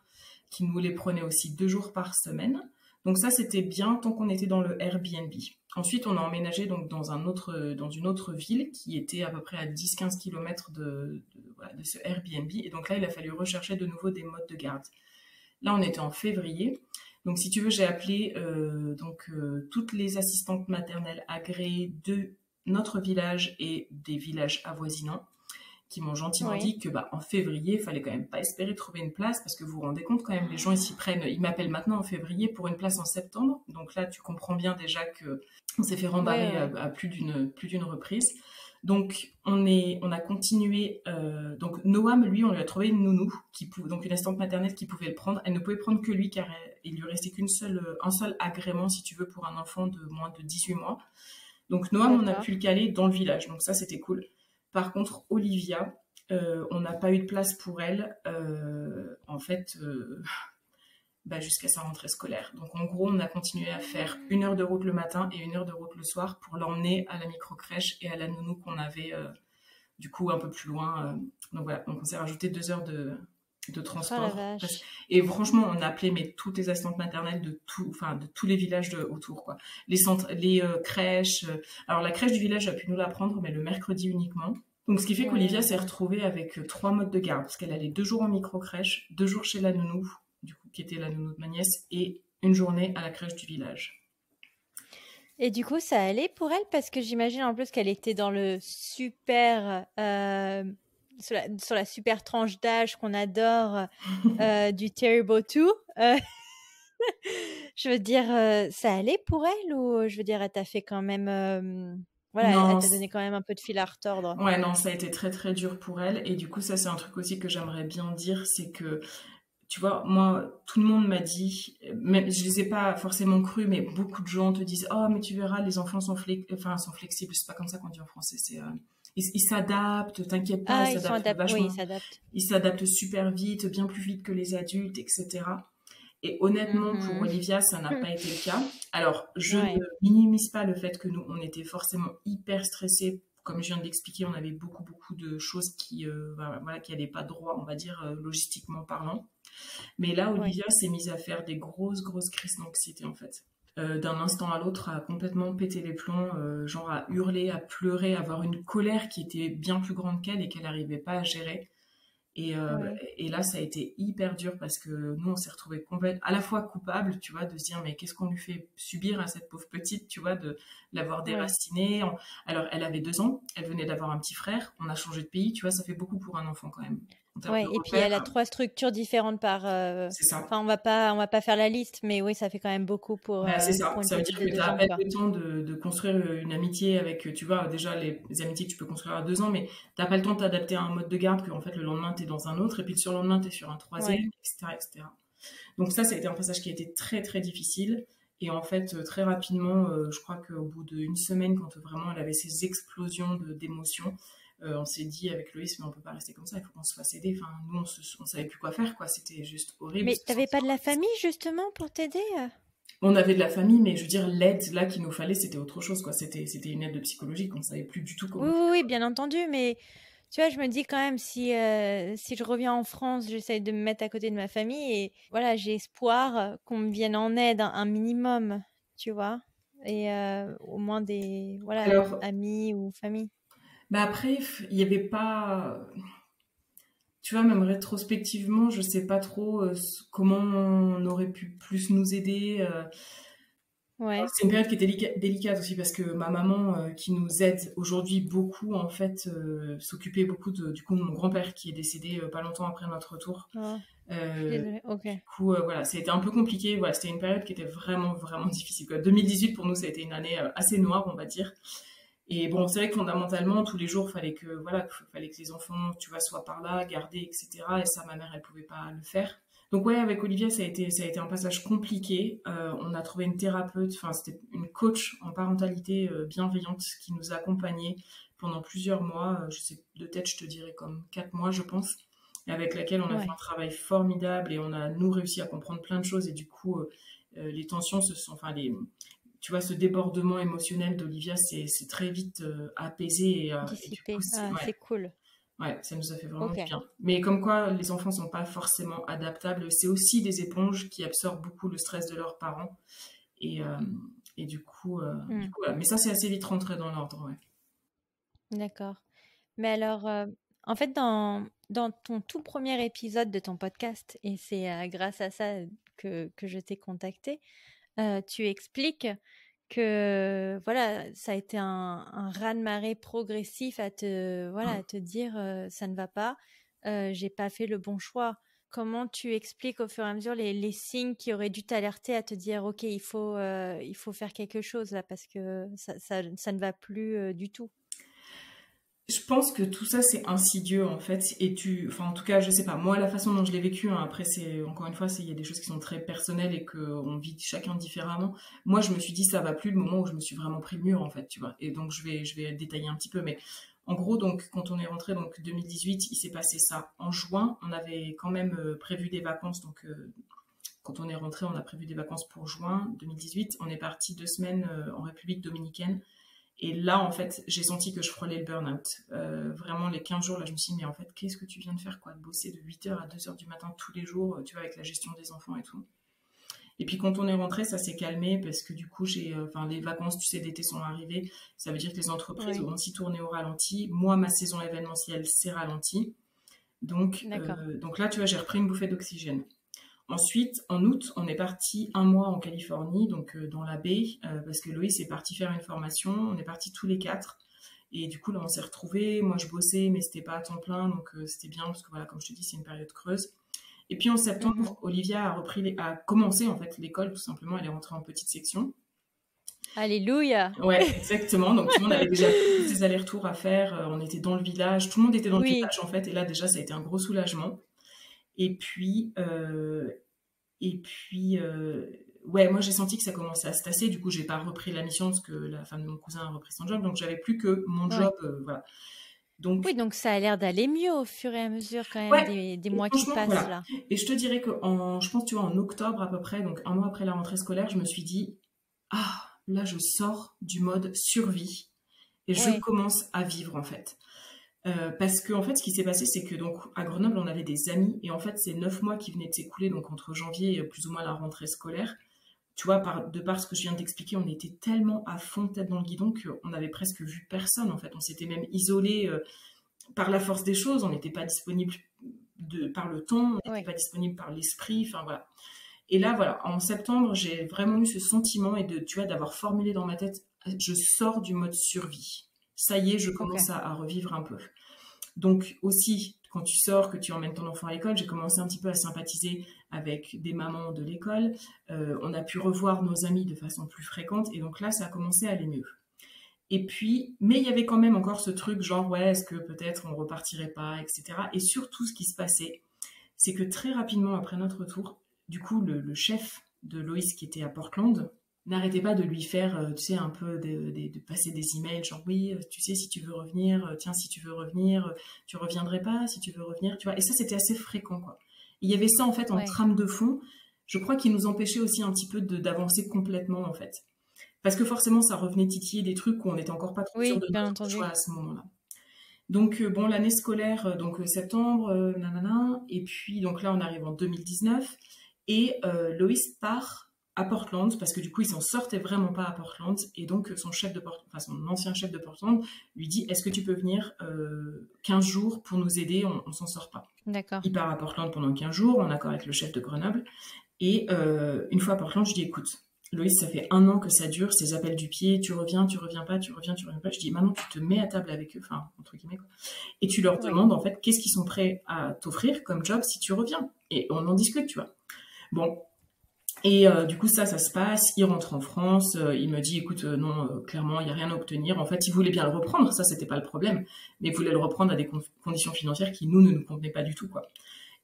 qui nous les prenait aussi 2 jours par semaine. Donc ça, c'était bien tant qu'on était dans le Airbnb. Ensuite, on a emménagé donc dans une autre ville qui était à peu près à 10-15 km de ce Airbnb. Et donc là, il a fallu rechercher de nouveau des modes de garde. Là, on était en février. Donc si tu veux, j'ai appelé toutes les assistantes maternelles agréées de notre village et des villages avoisinants, qui m'ont gentiment dit que en février, il fallait quand même pas espérer trouver une place parce que vous vous rendez compte quand même, les gens ils m'appellent maintenant en février pour une place en septembre. Donc là, tu comprends bien déjà que on s'est fait rembarrer à plus d'une reprise. Donc on a continué. Donc Noam, lui, on lui a trouvé une nounou donc une assistante maternelle qui pouvait le prendre. Elle ne pouvait prendre que lui car il lui restait un seul agrément si tu veux pour un enfant de moins de 18 mois. Donc Noam, on a pu le caler dans le village. Donc ça, c'était cool. Par contre, Olivia, on n'a pas eu de place pour elle, jusqu'à sa rentrée scolaire. Donc en gros, on a continué à faire 1 heure de route le matin et 1 heure de route le soir pour l'emmener à la micro-crèche et à la nounou qu'on avait du coup un peu plus loin. Donc voilà, donc on s'est rajouté 2 heures de transport. Et franchement, on a appelé toutes les assistantes maternelles de tous les villages autour, quoi. Les centres, les crèches. Alors la crèche du village a pu nous la prendre, mais le mercredi uniquement. Donc ce qui fait qu'Olivia s'est retrouvée avec 3 modes de garde, parce qu'elle allait 2 jours en micro-crèche, 2 jours chez la nounou, du coup qui était la nounou de ma nièce, et 1 journée à la crèche du village. Et du coup, ça allait pour elle, parce que j'imagine en plus qu'elle était dans le super... sur la super tranche d'âge qu'on adore du Terrible 2. Je veux dire, ça allait pour elle, ou je veux dire, elle t'a fait quand même... elle t'a donné quand même un peu de fil à retordre. Ouais, non, ça a été très très dur pour elle. Et du coup, ça c'est un truc aussi que j'aimerais bien dire, c'est que, tu vois, moi, tout le monde m'a dit, même, je les ai pas forcément cru, mais beaucoup de gens te disent, oh, mais tu verras, les enfants sont flexibles. C'est pas comme ça qu'on dit en français, c'est... Ils s'adaptent, t'inquiète pas, ils s'adaptent vachement. Oui, ils s'adaptent. Ils s'adaptent super vite, bien plus vite que les adultes, etc. Et honnêtement, pour Olivia, ça n'a pas été le cas. Alors, je ne minimise pas le fait que nous, on était forcément hyper stressés. Comme je viens de l'expliquer, on avait beaucoup de choses qui n'allaient pas droit, on va dire, logistiquement parlant. Mais là, Olivia s'est mise à faire des grosses crises d'anxiété, en fait. D'un instant à l'autre, à complètement péter les plombs, genre à hurler, à pleurer, à avoir une colère qui était bien plus grande qu'elle et qu'elle n'arrivait pas à gérer. Et là, ça a été hyper dur parce que nous, on s'est retrouvés complètement, à la fois coupables, tu vois, de se dire, mais qu'est-ce qu'on lui fait subir à cette pauvre petite, tu vois, de l'avoir déracinée. Alors, elle avait 2 ans, elle venait d'avoir un petit frère, on a changé de pays, tu vois, ça fait beaucoup pour un enfant quand même. Ouais, et puis elle a 3 structures différentes par. C'est ça. Enfin, on va pas faire la liste, mais oui, ça fait quand même beaucoup pour. C'est ça. Pour une Ça veut petite dire de que 2 tu as à ans, peine quoi. le temps de construire une amitié avec, tu vois, déjà les amitiés que tu peux construire à 2 ans, mais t'as pas le temps de t'adapter à un mode de garde, qu'en fait le lendemain t'es dans un autre, et puis le surlendemain t'es sur un troisième, Ouais. etc., etc. Donc ça a été un passage qui a été très très difficile. Et en fait, très rapidement, je crois qu'au bout d'une semaine, quand vraiment elle avait ces explosions d'émotions, on s'est dit avec Loïs, mais on peut pas rester comme ça, il faut qu'on se fasse aider. Enfin, nous, on savait plus quoi faire, quoi. C'était juste horrible. Mais t'avais pas de la famille justement pour t'aider? On avait de la famille, mais je veux dire, l'aide là qu'il nous fallait, c'était autre chose, quoi. C'était une aide psychologique. On savait plus du tout comment faire. Oui, bien entendu, mais tu vois, je me dis quand même si je reviens en France, j'essaye de me mettre à côté de ma famille et voilà, j'ai espoir qu'on me vienne en aide un minimum, tu vois, et au moins des Alors, amis ou famille. bah après, il y avait pas. Tu vois, même rétrospectivement, je sais pas trop comment on aurait pu plus nous aider. Ouais. C'est une période qui était délicate aussi parce que ma maman, qui nous aide aujourd'hui beaucoup, en fait, s'occupait beaucoup du coup de mon grand-père qui est décédé pas longtemps après notre retour. Oh, je suis désolée. Ok. Du coup, voilà, ça a été un peu compliqué. Voilà, c'était une période qui était vraiment, vraiment difficile, quoi. 2018 pour nous, ça a été une année assez noire, on va dire. Et bon, c'est vrai que fondamentalement, tous les jours, fallait que les enfants, tu vois, soient par là, gardés, etc. Et ça, ma mère, elle pouvait pas le faire. Donc ouais, avec Olivia, ça a été un passage compliqué. On a trouvé une thérapeute, enfin c'était une coach en parentalité bienveillante qui nous a accompagnés pendant plusieurs mois. Je sais de tête, je te dirais comme 4 mois, je pense, et avec laquelle on a fait un travail formidable et on a nous réussi à comprendre plein de choses et du coup les tensions tu vois, ce débordement émotionnel d'Olivia, c'est très vite apaisé et du Dissipé. coup, C'est cool. ouais, ça nous a fait vraiment du Ok. bien. Mais comme quoi, les enfants sont pas forcément adaptables. C'est aussi des éponges qui absorbent beaucoup le stress de leurs parents. Et, euh, et du coup, voilà. Mais ça, c'est assez vite rentré dans l'ordre, ouais. D'accord. Mais alors, en fait, dans ton tout premier épisode de ton podcast, et c'est grâce à ça que je t'ai contacté, tu expliques que voilà, ça a été un raz-de-marée progressif à te dire ça ne va pas, j'ai pas fait le bon choix. Comment tu expliques au fur et à mesure les signes qui auraient dû t'alerter à te dire ok, il faut faire quelque chose là parce que ça ne va plus du tout. Je pense que tout ça, c'est insidieux, en fait. Enfin, en tout cas, je sais pas. Moi, la façon dont je l'ai vécu, hein, après, encore une fois, il y a des choses qui sont très personnelles et qu'on vit chacun différemment. Moi, je me suis dit, ça va plus le moment où je me suis vraiment pris le mur, en fait, tu vois. Et donc, je vais détailler un petit peu. Mais en gros, donc, quand on est rentré, donc, 2018, il s'est passé ça. En juin, on avait quand même prévu des vacances. Donc, quand on est rentré, on a prévu des vacances pour juin 2018. On est parti 2 semaines en République dominicaine. Et là, en fait, j'ai senti que je frôlais le burn-out. Vraiment, les 15 jours, là, je me suis dit, mais en fait, qu'est-ce que tu viens de faire, quoi? De bosser de 8h à 2h du matin tous les jours, tu vois, avec la gestion des enfants et tout. Et puis, quand on est rentré, ça s'est calmé parce que du coup, les vacances, tu sais, d'été sont arrivées. Ça veut dire que les entreprises ont aussi tourné au ralenti. Moi, ma saison événementielle s'est ralentie. Donc là, tu vois, j'ai repris une bouffée d'oxygène. Ensuite, en août, on est parti 1 mois en Californie, donc dans la baie, parce que Loïs est parti faire une formation. On est partis tous les 4. Et du coup, là, on s'est retrouvés. Moi, je bossais, mais c'était pas à temps plein, donc c'était bien, parce que voilà, comme je te dis, c'est une période creuse. Et puis en septembre, Olivia a commencé en fait l'école, tout simplement. Elle est rentrée en petite section. Alléluia. Ouais, exactement. Donc tout le monde avait déjà tous ses allers-retours à faire. On était dans le village. Tout le monde était dans le village, en fait. Et là, déjà, ça a été un gros soulagement. Et puis, ouais, moi j'ai senti que ça commençait à se tasser. Du coup, j'ai pas repris la mission parce que la femme de mon cousin a repris son job, donc j'avais plus que mon job, voilà. Donc oui, donc ça a l'air d'aller mieux au fur et à mesure quand même des mois qui passent là. Et je te dirais que je pense, tu vois, en octobre à peu près, donc 1 mois après la rentrée scolaire, je me suis dit, là je sors du mode survie et je commence à vivre en fait. Parce que en fait, ce qui s'est passé, c'est que donc à Grenoble, on avait des amis et en fait, ces 9 mois qui venaient de s'écouler, donc entre janvier et plus ou moins la rentrée scolaire, tu vois, de par ce que je viens d'expliquer, on était tellement à fond tête dans le guidon qu'on avait presque vu personne en fait. On s'était même isolé par la force des choses. On n'était pas disponible par le temps, on n'était pas disponible par l'esprit, enfin voilà. Et là, voilà, en septembre, j'ai vraiment eu ce sentiment et tu vois, d'avoir formulé dans ma tête, je sors du mode survie. Ça y est, je commence à revivre un peu. Donc aussi, quand tu sors, que tu emmènes ton enfant à l'école, j'ai commencé un petit peu à sympathiser avec des mamans de l'école. On a pu revoir nos amis de façon plus fréquente. Et donc là, ça a commencé à aller mieux. Et puis, mais il y avait quand même encore ce truc genre, ouais, est-ce que peut-être on repartirait pas, etc. Et surtout, ce qui se passait, c'est que très rapidement après notre retour, du coup, le chef de Loïs qui était à Portland n'arrêtait pas de lui faire, tu sais, un peu de passer des emails, genre oui, tu sais, si tu veux revenir, tiens, si tu veux revenir, tu reviendrais pas, si tu veux revenir, tu vois. Et ça, c'était assez fréquent, quoi. Il y avait ça, en fait, en trame de fond. Je crois qu'il nous empêchait aussi un petit peu d'avancer complètement, en fait. Parce que forcément, ça revenait titiller des trucs où on n'était encore pas trop sûr de notre choix à ce moment-là. Donc, bon, l'année scolaire, donc septembre, nanana, et puis, donc là, on arrive en 2019, et Loïs part à Portland, parce que du coup, il s'en sortait vraiment pas à Portland, et donc son ancien chef de Portland lui dit, est-ce que tu peux venir 15 jours pour nous aider, on s'en sort pas. D'accord. Il part à Portland pendant 15 jours, en accord avec le chef de Grenoble, et une fois à Portland, je dis, écoute, Loïs, ça fait 1 an que ça dure, ces appels du pied, tu reviens pas, tu reviens pas. Je dis, maintenant, tu te mets à table avec eux, enfin, entre guillemets, quoi. Et tu leur demandes, en fait, qu'est-ce qu'ils sont prêts à t'offrir comme job si tu reviens. Et on en discute, tu vois. Bon. Et du coup, ça se passe. Il rentre en France. Il me dit, écoute, non, clairement, il n'y a rien à obtenir. En fait, il voulait bien le reprendre. Ça, c'était pas le problème. Mais il voulait le reprendre à des conditions financières qui, ne nous convenaient pas du tout, quoi.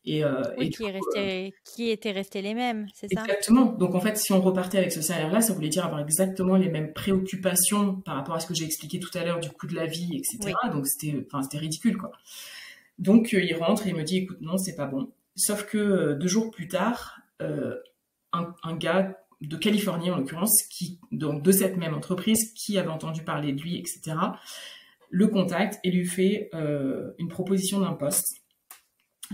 Qui étaient restés les mêmes, c'est ça? Exactement. Donc en fait, si on repartait avec ce salaire-là, ça voulait dire avoir exactement les mêmes préoccupations par rapport à ce que j'ai expliqué tout à l'heure du coût de la vie, etc. Donc c'était ridicule, quoi. Donc il rentre et il me dit, écoute, non, c'est pas bon. Sauf que 2 jours plus tard, un gars de Californie, en l'occurrence, donc de cette même entreprise, qui avait entendu parler de lui, etc., le contacte et lui fait une proposition d'un poste.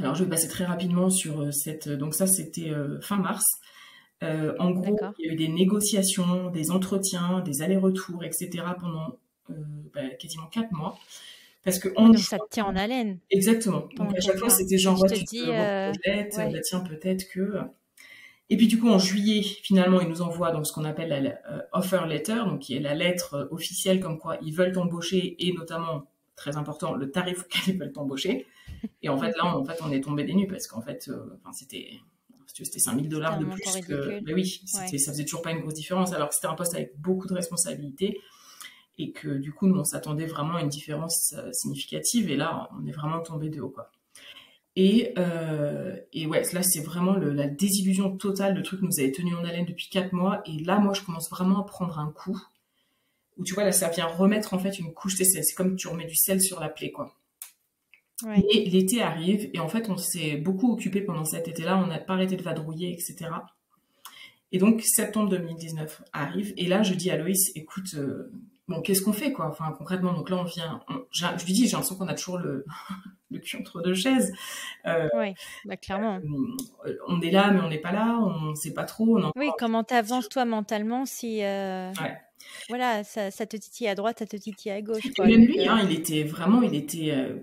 Alors, je vais passer très rapidement sur cette... Donc ça, c'était fin mars. En gros, il y a eu des négociations, des entretiens, des allers-retours, etc. pendant quasiment 4 mois. Parce que donc ça te tient en haleine. Exactement. Donc à chaque fois, c'était genre, tu te projettes, tiens, peut-être que... Et puis du coup, en juillet, finalement, ils nous envoient donc ce qu'on appelle la offer letter, donc qui est la lettre officielle comme quoi ils veulent t'embaucher et notamment, très important, le tarif auquel ils veulent t'embaucher. Et en fait, là, on est tombé des nues parce qu'en fait, c'était $5 000 de plus que... Mais oui, ça faisait toujours pas une grosse différence, alors que c'était un poste avec beaucoup de responsabilités et que du coup, nous, on s'attendait vraiment à une différence significative et là, on est vraiment tombé de haut, quoi. Et ouais, là, c'est vraiment la désillusion totale. Le truc nous avait tenu en haleine depuis 4 mois. Et là, moi, je commence vraiment à prendre un coup. Où tu vois, là, ça vient remettre en fait une couche. C'est comme tu remets du sel sur la plaie, quoi. Ouais. Et l'été arrive. Et en fait, on s'est beaucoup occupé pendant cet été-là. On n'a pas arrêté de vadrouiller, etc. Et donc, septembre 2019 arrive. Et là, je dis à Loïs, écoute, bon, qu'est-ce qu'on fait, quoi? Enfin, concrètement, donc là, je lui dis, j'ai l'impression qu'on a toujours le cul entre 2 chaises. Oui, clairement. On est là, mais on n'est pas là, on ne sait pas trop. Oui, comment t'avances toi mentalement si voilà, ça te titille à droite, ça te titille à gauche, quoi. Même lui, il était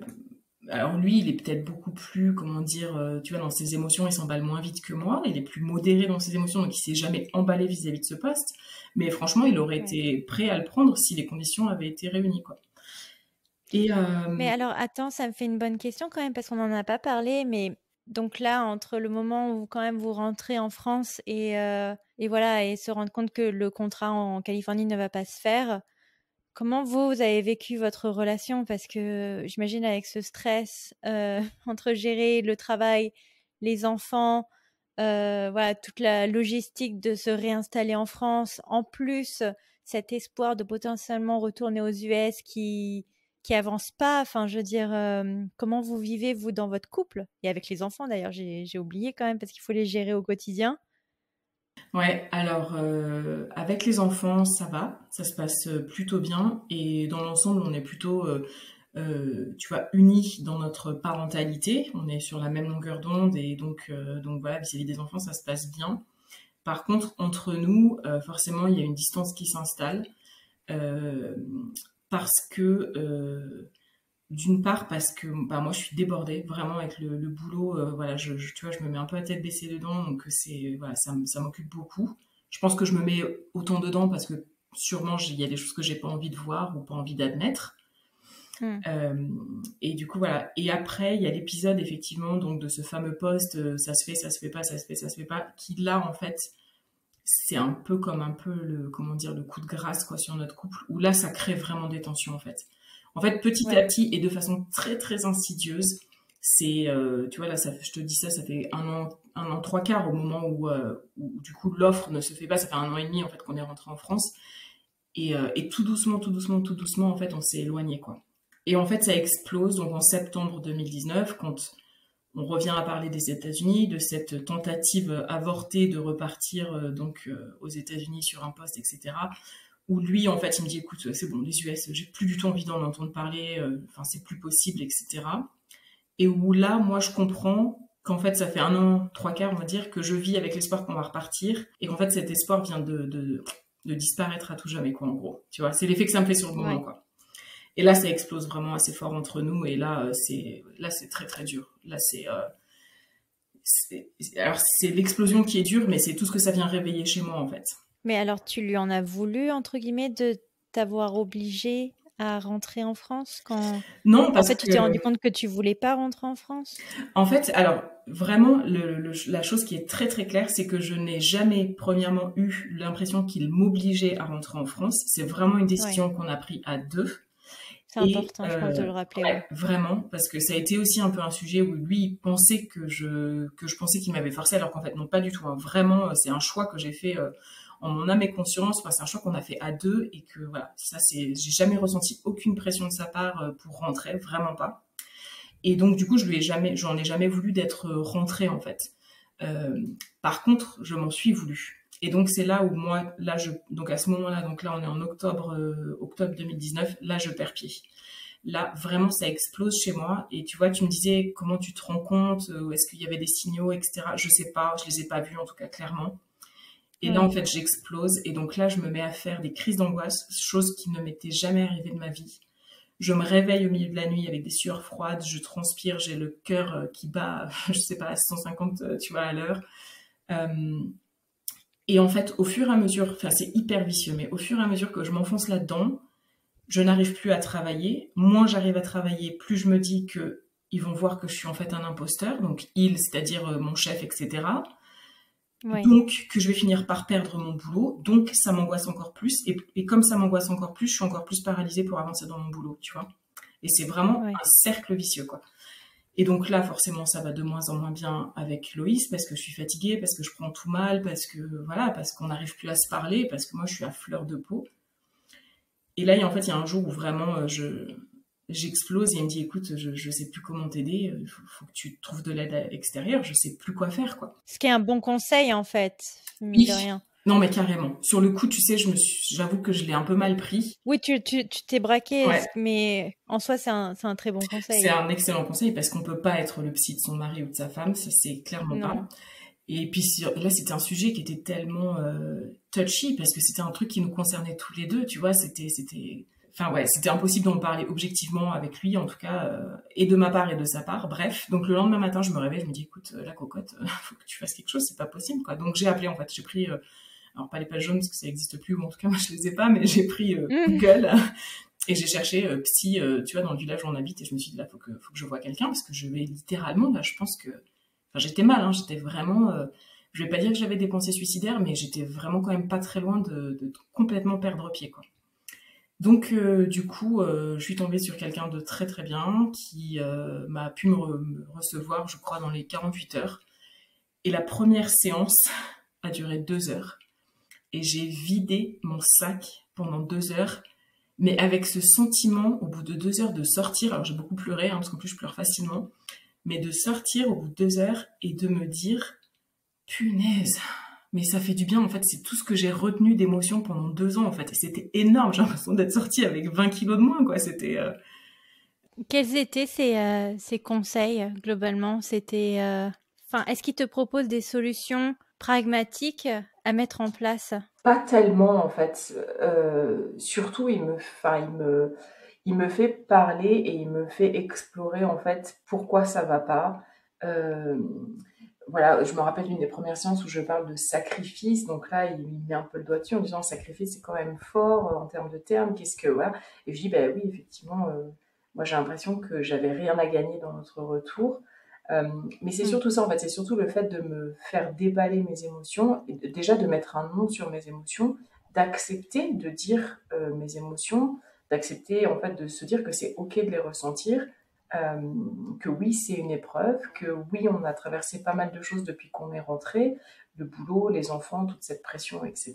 alors lui, il est peut-être beaucoup plus, comment dire, tu vois, dans ses émotions, il s'emballe moins vite que moi, il est plus modéré dans ses émotions, donc il s'est jamais emballé vis-à-vis de ce poste. Mais franchement, il aurait été prêt à le prendre si les conditions avaient été réunies, quoi. Mais alors, attends, ça me fait une bonne question quand même, parce qu'on n'en a pas parlé, mais donc là, entre le moment où quand même vous rentrez en France et voilà, et se rendre compte que le contrat en Californie ne va pas se faire, comment vous avez vécu votre relation? Parce que j'imagine avec ce stress entre gérer le travail, les enfants, voilà, toute la logistique de se réinstaller en France, en plus cet espoir de potentiellement retourner aux US qui avance pas. Enfin, je veux dire, comment vous vivez vous dans votre couple et avec les enfants d'ailleurs? J'ai oublié quand même parce qu'il faut les gérer au quotidien. Ouais, alors avec les enfants, ça va, ça se passe plutôt bien et dans l'ensemble, on est plutôt, tu vois, unis dans notre parentalité. On est sur la même longueur d'onde et donc voilà, vis-à-vis des enfants, ça se passe bien. Par contre, entre nous, forcément, il y a une distance qui s'installe parce que D'une part parce que moi je suis débordée vraiment avec le boulot, voilà, tu vois, je me mets un peu la tête baissée dedans, donc voilà, ça m'occupe beaucoup. Je pense que je me mets autant dedans parce que sûrement il y a des choses que j'ai pas envie de voir ou pas envie d'admettre. Et du coup voilà. Et après il y a l'épisode effectivement donc de ce fameux post, ça se fait, ça se fait pas, ça se fait, ça se fait pas, qui là en fait c'est un peu le comment dire, le coup de grâce quoi sur notre couple, où là ça crée vraiment des tensions en fait. En fait, petit à petit et de façon très très insidieuse, c'est tu vois là, je te dis ça, ça fait un an trois quarts au moment où du coup l'offre ne se fait pas. Ça fait un an et demi en fait qu'on est rentré en France et tout doucement, tout doucement, tout doucement en fait on s'est éloigné quoi. Et en fait ça explose donc en septembre 2019 quand on revient à parler des États-Unis, de cette tentative avortée de repartir aux États-Unis sur un poste, etc. Où lui, en fait, il me dit, écoute, c'est bon, les US, j'ai plus du tout envie d'en entendre parler, enfin, c'est plus possible, etc. Et où là, moi, je comprends qu'en fait, ça fait un an, trois quarts, on va dire, que je vis avec l'espoir qu'on va repartir, et qu'en fait, cet espoir vient de disparaître à tout jamais, quoi, en gros. Tu vois, c'est l'effet que ça me fait sur le moment, quoi. Et là, ça explose vraiment assez fort entre nous, et là, c'est très, très dur. Là, alors, c'est l'explosion qui est dure, mais c'est tout ce que ça vient réveiller chez moi, en fait. Mais alors, tu lui en as voulu, entre guillemets, de t'avoir obligé à rentrer en France quand... Non, parce que... En fait, tu t'es rendu compte que tu voulais pas rentrer en France? En fait, alors, vraiment, la chose qui est très très claire, c'est que je n'ai jamais, premièrement, eu l'impression qu'il m'obligeait à rentrer en France. C'est vraiment une décision qu'on a prise à deux. C'est important, je pense, de le rappeler. Ouais, vraiment, parce que ça a été aussi un peu un sujet où lui, il pensait que je pensais qu'il m'avait forcé, alors qu'en fait, non, pas du tout. Hein. Vraiment, c'est un choix que j'ai fait en mon âme et conscience. Enfin, c'est un choix qu'on a fait à deux et que, voilà, j'ai jamais ressenti aucune pression de sa part pour rentrer, vraiment pas. Et donc, du coup, j'en ai jamais voulu d'être rentrée, en fait. Par contre, je m'en suis voulu. Et donc, c'est là où moi, donc à ce moment-là, donc là, on est en octobre 2019, là, je perds pied. Là, vraiment, ça explose chez moi. Et tu vois, tu me disais, comment tu te rends compte, est-ce qu'il y avait des signaux, etc. Je sais pas, je les ai pas vus, en tout cas, clairement. Et là, en fait, j'explose. Et donc là, je me mets à faire des crises d'angoisse, chose qui ne m'était jamais arrivée de ma vie. Je me réveille au milieu de la nuit avec des sueurs froides, je transpire, j'ai le cœur qui bat, je sais pas, à 150, tu vois, à l'heure. Et en fait, au fur et à mesure, enfin, c'est hyper vicieux, mais au fur et à mesure que je m'enfonce là-dedans, je n'arrive plus à travailler. Moins j'arrive à travailler, plus je me dis que ils vont voir que je suis en fait un imposteur, donc c'est-à-dire mon chef, etc. Ouais. Donc, que je vais finir par perdre mon boulot. Donc, ça m'angoisse encore plus. Et comme ça m'angoisse encore plus, je suis encore plus paralysée pour avancer dans mon boulot, tu vois. Et c'est vraiment un cercle vicieux, quoi. Et donc là, forcément, ça va de moins en moins bien avec Loïs parce que je suis fatiguée, parce que je prends tout mal, parce qu'on n'arrive plus à se parler, parce que moi, je suis à fleur de peau. Et là, en fait, il y a un jour où vraiment, j'explose et il me dit, écoute, je sais plus comment t'aider, il faut que tu trouves de l'aide extérieure, je sais plus quoi faire, quoi. Ce qui est un bon conseil, en fait, mine de rien. Non, mais carrément. Sur le coup, tu sais, j'avoue que je l'ai un peu mal pris. Oui, tu t'es braqué, mais en soi, c'est un très bon conseil. C'est un excellent conseil parce qu'on peut pas être le psy de son mari ou de sa femme, ça c'est clairement pas. Et puis là, c'était un sujet qui était tellement touchy parce que c'était un truc qui nous concernait tous les deux, tu vois, c'était impossible d'en parler objectivement avec lui, en tout cas, et de ma part et de sa part. Bref, donc le lendemain matin, je me réveille, je me dis, écoute, la cocotte, faut que tu fasses quelque chose, c'est pas possible, quoi. Donc j'ai appelé, en fait, j'ai pris, alors pas les pages jaunes parce que ça n'existe plus, ou en tout cas moi je les ai pas, mais j'ai pris Google et j'ai cherché psy, tu vois, dans le village où on habite, et je me suis dit, là, faut que je voie quelqu'un parce que je vais littéralement, là, je pense que, enfin, j'étais mal, hein, j'étais vraiment, je vais pas dire que j'avais des pensées suicidaires, mais j'étais vraiment quand même pas très loin de complètement perdre pied, quoi. Donc, du coup, je suis tombée sur quelqu'un de très très bien qui m'a pu me recevoir, je crois, dans les 48 heures. Et la première séance a duré 2 heures. Et j'ai vidé mon sac pendant 2 heures, mais avec ce sentiment, au bout de 2 heures, de sortir. Alors, j'ai beaucoup pleuré, hein, parce qu'en plus, je pleure facilement. Mais de sortir au bout de 2 heures et de me dire, punaise, mais ça fait du bien, en fait, c'est tout ce que j'ai retenu d'émotion pendant 2 ans, en fait, et c'était énorme, j'ai l'impression d'être sortie avec 20 kilos de moins, quoi, c'était... Quels étaient ces conseils, globalement? C'était... Enfin, est-ce qu'ils te proposent des solutions pragmatiques à mettre en place? Pas tellement, en fait. Surtout, il il me fait parler et il me fait explorer en fait pourquoi ça va pas. Voilà, je me rappelle d'une des premières séances où je parle de sacrifice, donc là il met un peu le doigt dessus en disant sacrifice c'est quand même fort en termes de termes, qu'est-ce que voilà. Et je dis bah oui effectivement, moi j'ai l'impression que j'avais rien à gagner dans notre retour. Mais c'est surtout ça en fait, c'est surtout le fait de me faire déballer mes émotions, et déjà de mettre un nom sur mes émotions, d'accepter de dire mes émotions, d'accepter en fait de se dire que c'est ok de les ressentir, que oui c'est une épreuve, que oui on a traversé pas mal de choses depuis qu'on est rentré, le boulot, les enfants, toute cette pression, etc.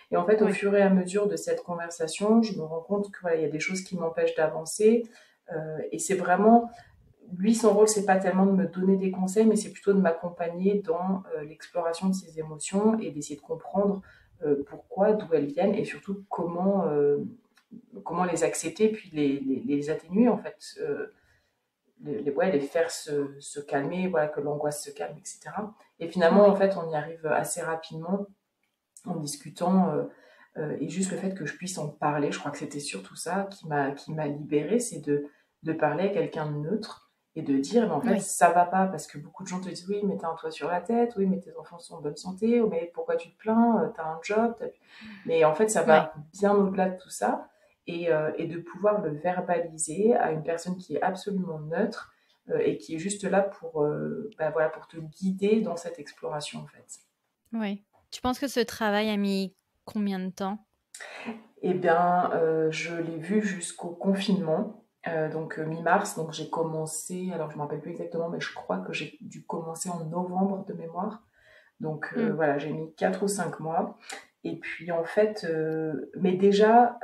Et en fait au fur et à mesure de cette conversation, je me rends compte que voilà, il y a des choses qui m'empêchent d'avancer, et c'est vraiment lui, son rôle, c'est pas tellement de me donner des conseils, mais c'est plutôt de m'accompagner dans l'exploration de ses émotions et d'essayer de comprendre pourquoi, d'où elles viennent et surtout comment les accepter puis les atténuer en fait, ouais, les faire se calmer, voilà, que l'angoisse se calme, etc. Et finalement, en fait, on y arrive assez rapidement en discutant. Et juste le fait que je puisse en parler, je crois que c'était surtout ça qui m'a libérée, c'est de parler à quelqu'un de neutre et de dire, mais en fait, ça va pas, parce que beaucoup de gens te disent, oui, mais t'as un toit sur la tête, oui, mais tes enfants sont en bonne santé, oh, mais pourquoi tu te plains, t'as un job, mais en fait, ça va bien au-delà de tout ça, et de pouvoir le verbaliser à une personne qui est absolument neutre, et qui est juste là pour, voilà, pour te guider dans cette exploration, en fait. Oui. Tu penses que ce travail a mis combien de temps? Eh bien, je l'ai vu jusqu'au confinement, donc mi-mars. Donc j'ai commencé, alors je ne me rappelle plus exactement, mais je crois que j'ai dû commencer en novembre de mémoire. Donc voilà, j'ai mis 4 ou 5 mois. Et puis en fait, mais déjà,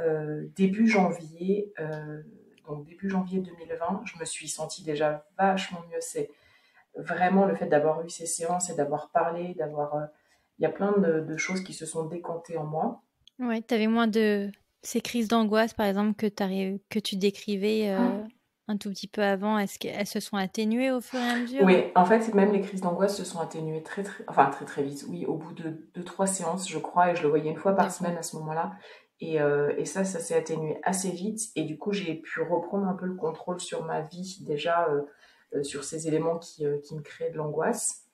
début janvier, donc début janvier 2020, je me suis sentie déjà vachement mieux. C'est vraiment le fait d'avoir eu ces séances et d'avoir parlé, il y a plein de choses qui se sont décantées en moi. Ouais, tu avais moins de ces crises d'angoisse, par exemple, que tu décrivais un tout petit peu avant. Est-ce qu'elles se sont atténuées au fur et à mesure? Oui, en fait, même les crises d'angoisse se sont atténuées très très vite. Oui, au bout de 2-3 séances, je crois, et je le voyais une fois par semaine à ce moment-là. Et ça s'est atténué assez vite. Et du coup, j'ai pu reprendre un peu le contrôle sur ma vie, déjà sur ces éléments qui me créaient de l'angoisse.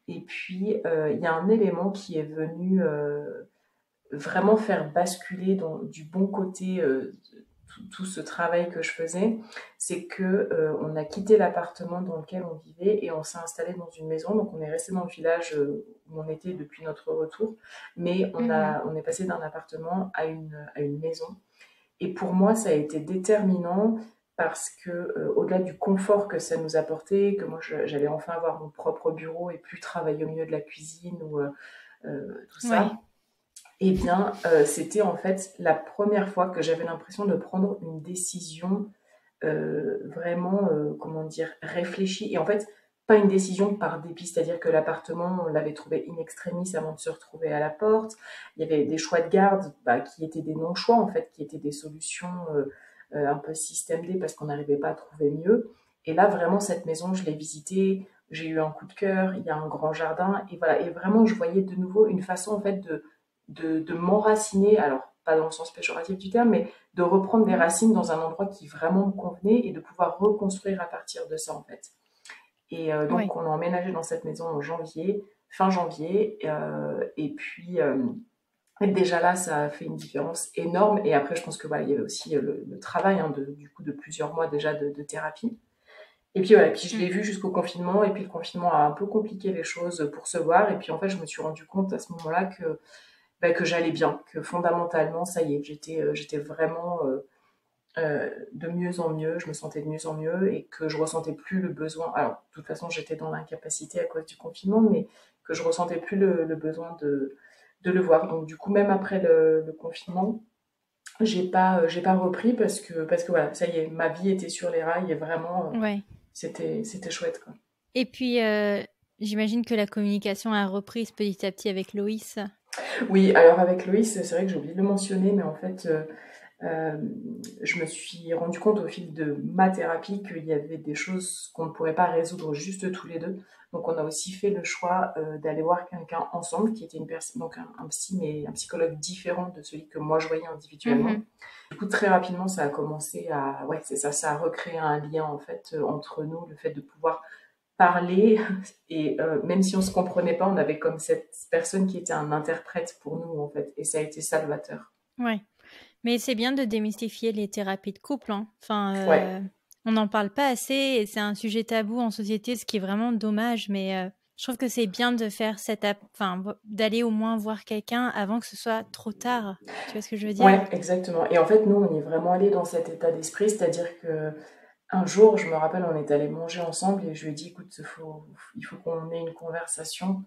Et puis, il y a un élément qui est venu vraiment faire basculer du bon côté tout ce travail que je faisais, c'est que on a quitté l'appartement dans lequel on vivait et on s'est installé dans une maison. Donc on est resté dans le village où on était depuis notre retour, mais on est passé d'un appartement à une maison. Et pour moi, ça a été déterminant parce que au-delà du confort que ça nous apportait, que moi j'allais enfin avoir mon propre bureau et plus travailler au milieu de la cuisine ou tout ça. Eh bien, c'était en fait la première fois que j'avais l'impression de prendre une décision vraiment, comment dire, réfléchie. Et en fait, pas une décision par dépit, c'est-à-dire que l'appartement, on l'avait trouvé in extremis avant de se retrouver à la porte. Il y avait des choix de garde qui étaient des non-choix, en fait, qui étaient des solutions un peu système D parce qu'on n'arrivait pas à trouver mieux. Et là, vraiment, cette maison, je l'ai visitée, j'ai eu un coup de cœur, il y a un grand jardin, et voilà. Et vraiment, je voyais de nouveau une façon, en fait, de m'enraciner, alors pas dans le sens péjoratif du terme, mais de reprendre des racines dans un endroit qui vraiment me convenait et de pouvoir reconstruire à partir de ça en fait. Et donc on a emménagé dans cette maison en fin janvier, et puis déjà là ça a fait une différence énorme. Et après je pense que voilà, il y avait aussi le travail du coup de plusieurs mois déjà de thérapie. Et puis voilà, puis je l'ai vu jusqu'au confinement, et puis le confinement a un peu compliqué les choses pour se voir, et puis en fait je me suis rendu compte à ce moment-là que j'allais bien, que fondamentalement, ça y est, j'étais vraiment de mieux en mieux, je me sentais de mieux en mieux et que je ressentais plus le besoin. Alors, de toute façon, j'étais dans l'incapacité à cause du confinement, mais que je ressentais plus le besoin de le voir. Donc, du coup, même après le confinement, j'ai pas repris parce que voilà, ça y est, ma vie était sur les rails et vraiment, c'était chouette, quoi. Et puis, j'imagine que la communication a repris petit à petit avec Loïs. Oui, alors avec Loïs, c'est vrai que j'ai oublié de le mentionner, mais en fait, je me suis rendu compte au fil de ma thérapie qu'il y avait des choses qu'on ne pourrait pas résoudre juste tous les deux. Donc on a aussi fait le choix d'aller voir quelqu'un ensemble, qui était une personne, donc un psy, mais un psychologue différent de celui que moi je voyais individuellement. Du coup, très rapidement, ça a commencé à, ouais, c'est ça, ça a recréé un lien en fait entre nous, le fait de pouvoir parler et même si on se comprenait pas, on avait comme cette personne qui était un interprète pour nous en fait, et ça a été salvateur. Ouais. Mais c'est bien de démystifier les thérapies de couple, hein. Enfin, Ouais, on n'en parle pas assez et c'est un sujet tabou en société, ce qui est vraiment dommage. Mais je trouve que c'est bien de faire d'aller au moins voir quelqu'un avant que ce soit trop tard. Tu vois ce que je veux dire? ouais, exactement. Et en fait, nous, on est vraiment allé dans cet état d'esprit, c'est-à-dire que un jour, je me rappelle, on est allé manger ensemble et je lui ai dit, écoute, il faut qu'on ait une conversation.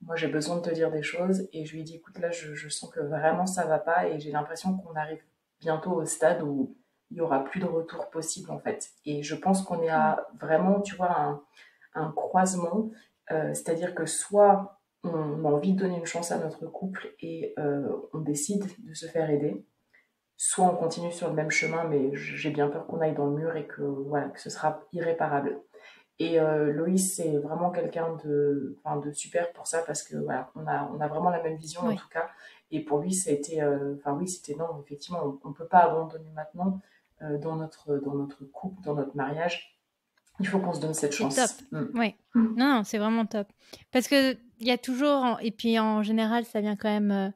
Moi, j'ai besoin de te dire des choses. Et je lui ai dit, écoute, là, je sens que vraiment ça va pas et j'ai l'impression qu'on arrive bientôt au stade où il y aura plus de retour possible, en fait. Et je pense qu'on est Ouais. à vraiment, tu vois, un croisement. C'est-à-dire que soit on a envie de donner une chance à notre couple et on décide de se faire aider, soit on continue sur le même chemin, mais j'ai bien peur qu'on aille dans le mur et que, voilà, que ce sera irréparable. Et Loïs, c'est vraiment quelqu'un enfin, de super pour ça parce que voilà, on a vraiment la même vision en Ouais. tout cas. Et pour lui, ça a été, enfin oui, c'était non, effectivement, on ne peut pas abandonner maintenant dans notre couple, dans notre mariage. Il faut qu'on se donne cette C'est top. chance. Mm. Ouais. Non, non, c'est vraiment top. Parce que il y a toujours, et puis en général, ça vient quand même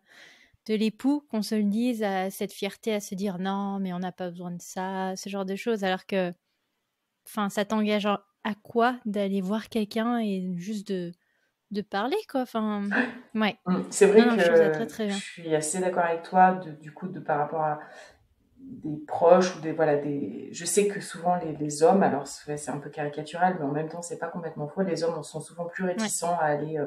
de l'époux qu'on se le dise, à cette fierté à se dire non, mais on n'a pas besoin de ça, ce genre de choses. Alors que, enfin, ça t'engage à quoi d'aller voir quelqu'un et juste de parler, quoi. Enfin, ouais. C'est Non, vrai non, je trouve ça très, que très je bien. suis assez d'accord avec toi, du coup, par rapport à des proches ou des voilà des je sais que souvent les hommes alors c'est un peu caricatural mais en même temps c'est pas complètement faux, les hommes sont souvent plus Ouais. réticents à aller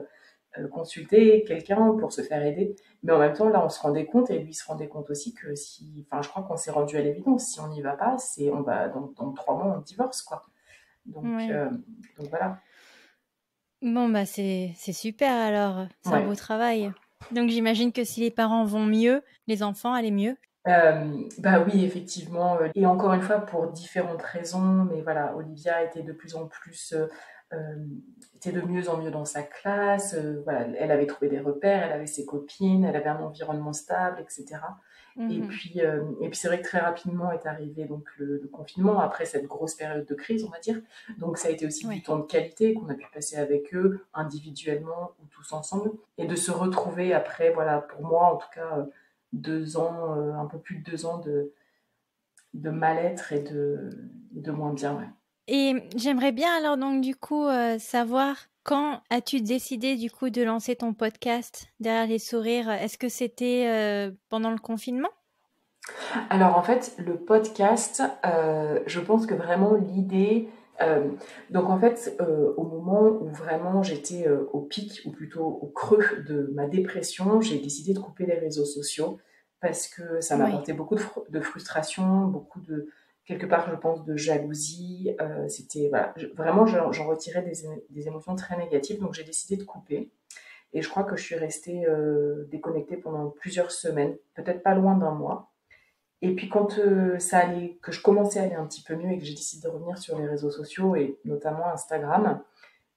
consulter quelqu'un pour se faire aider, mais en même temps là on se rendait compte et lui se rendait compte aussi que si enfin je crois qu'on s'est rendu à l'évidence, si on n'y va pas c'est on va dans 3 mois on divorce quoi, donc Ouais. euh, donc voilà. Bon, bah, c'est super alors. C'est un Ouais. beau travail. Donc, j'imagine que si les parents vont mieux, les enfants allaient mieux. Bah oui, effectivement, et encore une fois pour différentes raisons, mais voilà, Olivia était de plus en plus, était de mieux en mieux dans sa classe, voilà, elle avait trouvé des repères, elle avait ses copines, elle avait un environnement stable, etc. Mhm. Et puis c'est vrai que très rapidement est arrivé donc le confinement, après cette grosse période de crise, on va dire. Donc ça a été aussi du Ouais. temps de qualité qu'on a pu passer avec eux, individuellement ou tous ensemble, et de se retrouver après, voilà, pour moi en tout cas, 2 ans, un peu plus de 2 ans de mal-être et de moins bien, ouais. Et j'aimerais bien alors donc du coup savoir quand as-tu décidé du coup de lancer ton podcast Derrière les sourires? Est-ce que c'était pendant le confinement? Alors en fait, le podcast, je pense que vraiment l'idée, euh, donc en fait, au moment où vraiment j'étais au pic, ou plutôt au creux de ma dépression, j'ai décidé de couper les réseaux sociaux parce que ça Oui. m'apportait beaucoup de frustration, beaucoup de, quelque part, je pense, de jalousie. C'était, voilà, vraiment, j'en retirais des émotions très négatives, donc j'ai décidé de couper. Et je crois que je suis restée déconnectée pendant plusieurs semaines, peut-être pas loin d'un mois. Et puis quand ça allait, que je commençais à aller un petit peu mieux et que j'ai décidé de revenir sur les réseaux sociaux et notamment Instagram,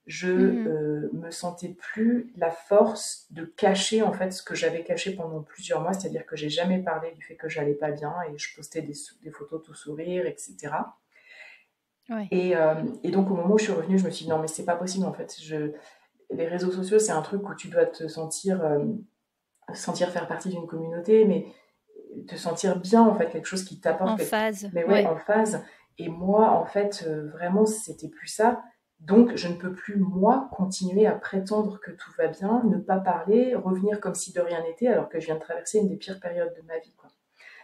je Mhm. me sentais plus la force de cacher en fait ce que j'avais caché pendant plusieurs mois, c'est-à-dire que j'ai jamais parlé du fait que j'allais pas bien et je postais des photos tout sourire, etc. Ouais. Et donc au moment où je suis revenue, je me suis dit non mais c'est pas possible en fait. Les réseaux sociaux c'est un truc où tu dois te sentir faire partie d'une communauté, mais te sentir bien en fait, quelque chose qui t'apporte En phase. mais ouais, Ouais. en phase. Et moi en fait vraiment c'était plus ça, donc je ne peux plus moi continuer à prétendre que tout va bien, ne pas parler, revenir comme si de rien n'était alors que je viens de traverser une des pires périodes de ma vie quoi.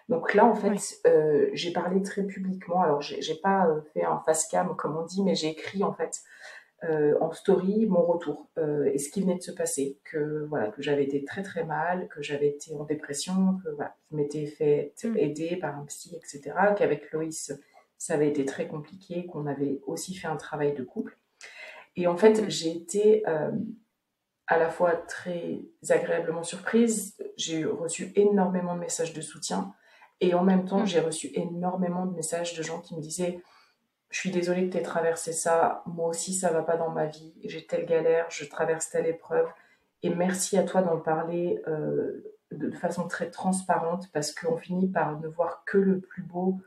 Donc là en fait Ouais. j'ai parlé très publiquement, alors j'ai pas fait un face cam comme on dit, mais j'ai écrit en fait en story mon retour et ce qui venait de se passer, que voilà, que j'avais été très très mal, que j'avais été en dépression, que voilà, je m'étais fait Mm. aider par un psy, etc. Qu'avec Loïs ça avait été très compliqué, qu'on avait aussi fait un travail de couple. Et en fait Mhm. j'ai été à la fois très agréablement surprise, j'ai reçu énormément de messages de soutien et en même temps Mm. j'ai reçu énormément de messages de gens qui me disaient je suis désolée que tu aies traversé ça. Moi aussi, ça va pas dans ma vie. J'ai telle galère, je traverse telle épreuve. Et merci à toi d'en parler de façon très transparente parce qu'on finit par ne voir que le plus beau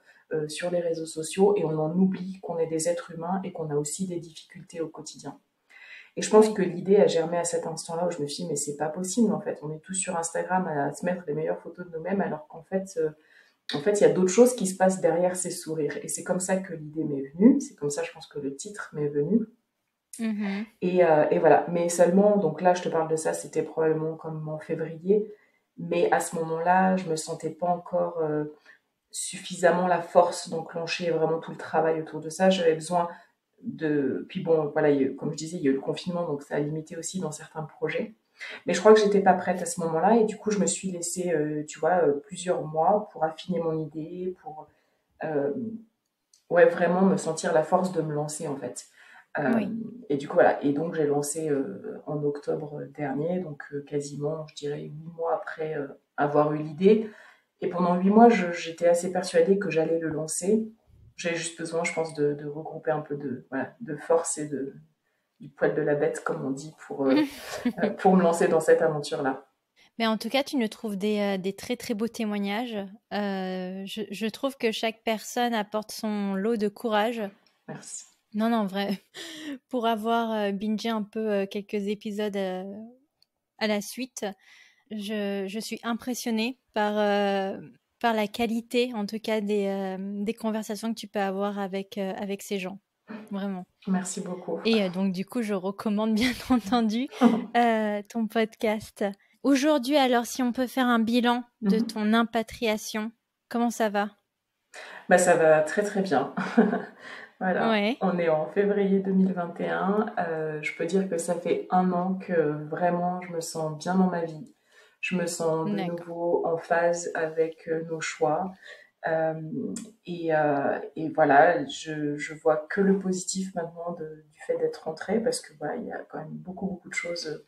sur les réseaux sociaux et on en oublie qu'on est des êtres humains et qu'on a aussi des difficultés au quotidien. Et je pense que l'idée a germé à cet instant-là où je me suis dit, mais c'est pas possible en fait. On est tous sur Instagram à se mettre les meilleures photos de nous-mêmes alors qu'en fait, il y a d'autres choses qui se passent derrière ces sourires. Et c'est comme ça que l'idée m'est venue. C'est comme ça, je pense, que le titre m'est venu. Et voilà. Mais seulement, donc là, je te parle de ça, c'était probablement comme en février. Mais à ce moment-là, je me sentais pas encore suffisamment la force d'enclencher vraiment tout le travail autour de ça. J'avais besoin de... Puis bon, voilà, comme je disais, il y a eu le confinement, donc ça a limité aussi dans certains projets. Mais je crois que j'étais pas prête à ce moment-là et du coup, je me suis laissée, tu vois, plusieurs mois pour affiner mon idée, pour vraiment me sentir la force de me lancer en fait. Et du coup, voilà. Et donc, j'ai lancé en octobre dernier, donc quasiment, je dirais, 8 mois après avoir eu l'idée. Et pendant 8 mois, j'étais assez persuadée que j'allais le lancer. J'avais juste besoin, je pense, de regrouper un peu de force et du poil de la bête, comme on dit, pour me lancer dans cette aventure-là. Mais en tout cas, tu nous trouves des très très beaux témoignages. Je trouve que chaque personne apporte son lot de courage. Merci. Non, vrai. Pour avoir bingé un peu quelques épisodes à la suite, je suis impressionnée par la qualité, en tout cas, des conversations que tu peux avoir avec ces gens. Vraiment. Merci beaucoup. Et donc, du coup, je recommande bien entendu ton podcast. Aujourd'hui, alors, si on peut faire un bilan de ton impatriation, comment ça va? Bah, ça va très très bien. Voilà. Ouais. On est en février 2021. Je peux dire que ça fait 1 an que vraiment je me sens bien dans ma vie. Je me sens de nouveau en phase avec nos choix. Et voilà, je vois que le positif maintenant du fait d'être rentrée parce que voilà, il y a quand même beaucoup de choses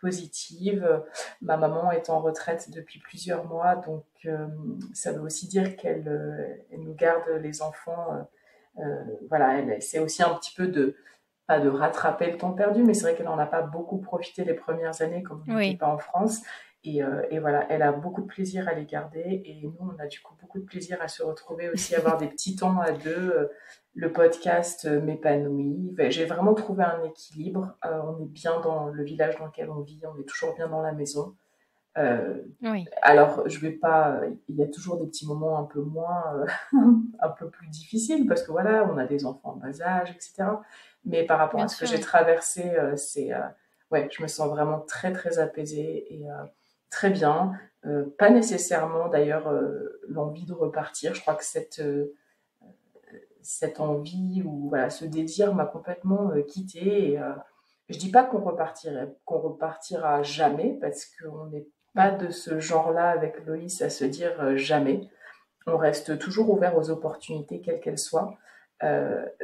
positives. Ma maman est en retraite depuis plusieurs mois, donc ça veut aussi dire qu'elle nous garde les enfants. Voilà, elle essaie aussi un petit peu pas de rattraper le temps perdu, mais c'est vrai qu'elle n'en a pas beaucoup profité les premières années comme on n'était pas en France. Et voilà, elle a beaucoup de plaisir à les garder et nous, on a du coup beaucoup de plaisir à se retrouver aussi, avoir des petits temps à deux. Le podcast m'épanouit. J'ai vraiment trouvé un équilibre. On est bien dans le village dans lequel on vit, on est toujours bien dans la maison. Alors, je vais pas. Il y a toujours des petits moments un peu moins, un peu plus difficiles parce que voilà, on a des enfants en bas âge, etc. Mais par rapport à ce que j'ai traversé, je me sens vraiment très très apaisée et très bien. Pas nécessairement d'ailleurs l'envie de repartir. Je crois que cette envie ou voilà, ce désir m'a complètement quittée. Et, je dis pas qu'on repartira jamais parce qu'on n'est pas de ce genre-là avec Loïs à se dire jamais. On reste toujours ouvert aux opportunités, quelles qu'elles soient.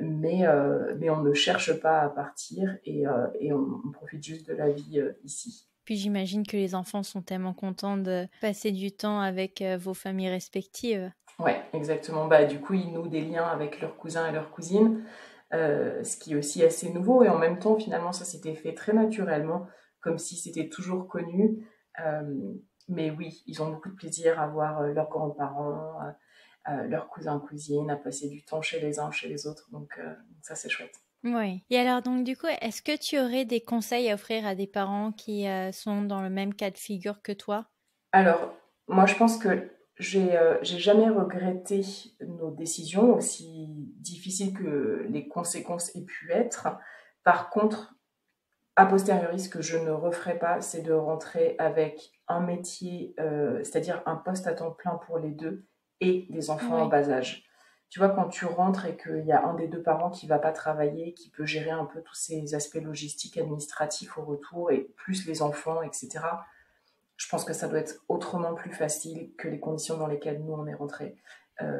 Mais on ne cherche pas à partir et on profite juste de la vie ici. Puis j'imagine que les enfants sont tellement contents de passer du temps avec vos familles respectives. Ouais, exactement. Bah, du coup, ils nouent des liens avec leurs cousins et leurs cousines, ce qui est aussi assez nouveau. Et en même temps, finalement, ça s'était fait très naturellement, comme si c'était toujours connu. Mais oui, ils ont beaucoup de plaisir à voir leurs grands-parents, leurs cousins, cousines, à passer du temps chez les uns, chez les autres. Donc ça, c'est chouette. Oui. Et alors, donc, du coup, est-ce que tu aurais des conseils à offrir à des parents qui sont dans le même cas de figure que toi? Alors, moi, je pense que j'ai jamais regretté nos décisions, aussi difficiles que les conséquences aient pu être. Par contre, a posteriori, ce que je ne referai pas, c'est de rentrer avec un métier, c'est-à-dire un poste à temps plein pour les deux et des enfants en bas âge. Tu vois, quand tu rentres et qu'il y a un des deux parents qui ne va pas travailler, qui peut gérer un peu tous ces aspects logistiques, administratifs au retour, et plus les enfants, etc., je pense que ça doit être autrement plus facile que les conditions dans lesquelles nous, on est rentrés.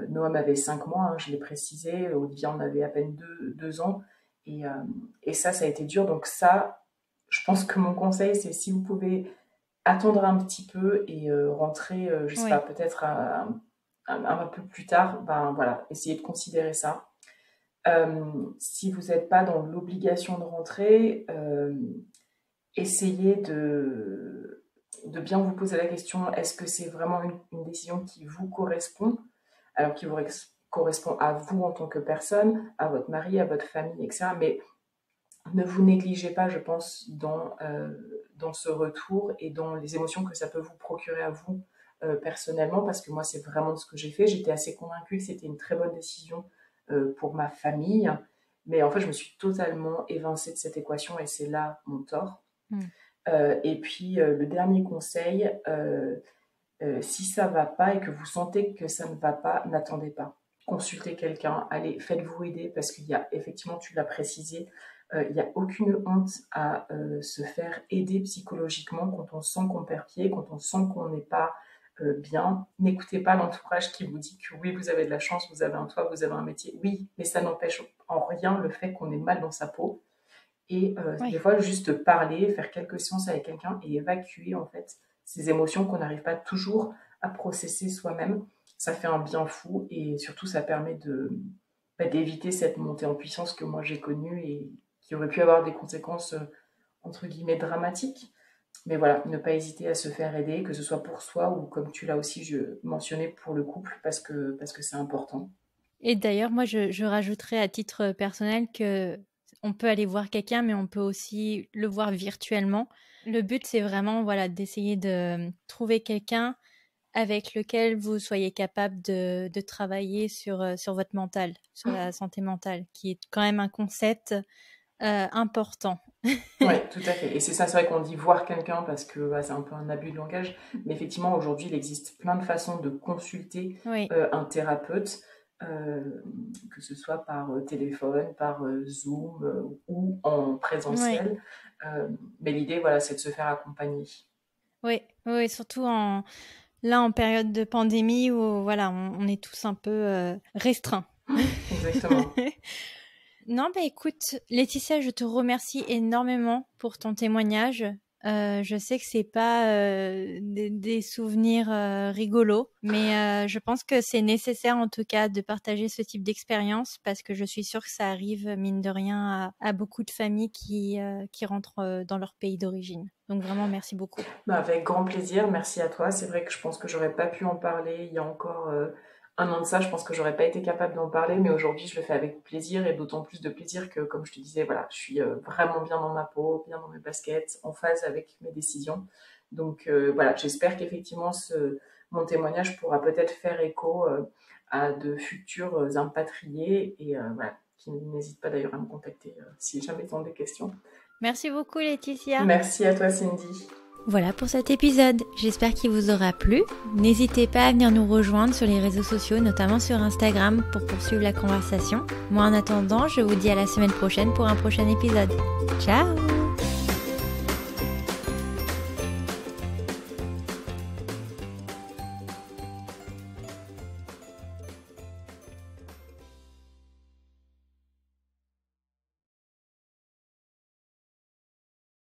Noam avait 5 mois, hein, je l'ai précisé, Olivia en avait à peine 2 ans, et ça a été dur. Donc ça, je pense que mon conseil, c'est si vous pouvez attendre un petit peu et rentrer, je sais pas, peut-être un peu plus tard, ben voilà, essayez de considérer ça. Si vous n'êtes pas dans l'obligation de rentrer, essayez de bien vous poser la question, est-ce que c'est vraiment une décision qui vous correspond, alors qui vous correspond à vous en tant que personne, à votre mari, à votre famille, etc. Mais ne vous négligez pas, je pense, dans ce retour et dans les émotions que ça peut vous procurer à vous personnellement, parce que moi, c'est vraiment ce que j'ai fait. J'étais assez convaincue que c'était une très bonne décision pour ma famille, mais en fait, je me suis totalement évincée de cette équation et c'est là mon tort. Et puis, le dernier conseil, si ça va pas et que vous sentez que ça ne va pas, n'attendez pas. Consultez quelqu'un, allez, faites-vous aider, parce qu'il y a, effectivement, tu l'as précisé, il n'y a aucune honte à se faire aider psychologiquement quand on sent qu'on perd pied, quand on sent qu'on n'est pas bien. N'écoutez pas l'entourage qui vous dit que oui, vous avez de la chance, vous avez un toit, vous avez un métier. Oui, mais ça n'empêche en rien le fait qu'on est mal dans sa peau. Et des fois, juste parler, faire quelques séances avec quelqu'un et évacuer en fait ces émotions qu'on n'arrive pas toujours à processer soi-même, ça fait un bien fou et surtout ça permet d'éviter cette montée en puissance que moi j'ai connue et qui aurait pu avoir des conséquences entre guillemets dramatiques. Mais voilà, ne pas hésiter à se faire aider, que ce soit pour soi ou comme tu l'as aussi mentionné pour le couple, parce que c'est important. Et d'ailleurs, moi je rajouterais à titre personnel que on peut aller voir quelqu'un, mais on peut aussi le voir virtuellement. Le but, c'est vraiment d'essayer de trouver quelqu'un avec lequel vous soyez capable de travailler sur votre mental, sur la santé mentale, qui est quand même un concept important. Oui, tout à fait. Et c'est ça, c'est vrai qu'on dit voir quelqu'un parce que c'est un peu un abus de langage. Mais effectivement, aujourd'hui, il existe plein de façons de consulter un thérapeute. Que ce soit par téléphone, par Zoom ou en présentiel. Mais l'idée, c'est de se faire accompagner. Oui, surtout en période de pandémie où on est tous un peu restreints. Exactement. Non, écoute, Laetitia, je te remercie énormément pour ton témoignage. Je sais que c'est pas des souvenirs rigolos, mais je pense que c'est nécessaire en tout cas de partager ce type d'expérience parce que je suis sûre que ça arrive mine de rien à beaucoup de familles qui rentrent dans leur pays d'origine. Donc vraiment, merci beaucoup. Avec grand plaisir, merci à toi. C'est vrai que je pense que j'aurais pas pu en parler il y a encore un an de ça. Je pense que j'aurais pas été capable d'en parler, mais aujourd'hui je le fais avec plaisir et d'autant plus de plaisir que, comme je te disais, je suis vraiment bien dans ma peau, bien dans mes baskets, en phase avec mes décisions. Donc j'espère qu'effectivement mon témoignage pourra peut-être faire écho à de futurs impatriés et qui n'hésitent pas d'ailleurs à me contacter si jamais ils ont des questions. Merci beaucoup Laetitia. Merci à toi Cindy. Voilà pour cet épisode, j'espère qu'il vous aura plu. N'hésitez pas à venir nous rejoindre sur les réseaux sociaux, notamment sur Instagram, pour poursuivre la conversation. Moi en attendant, je vous dis à la semaine prochaine pour un prochain épisode. Ciao!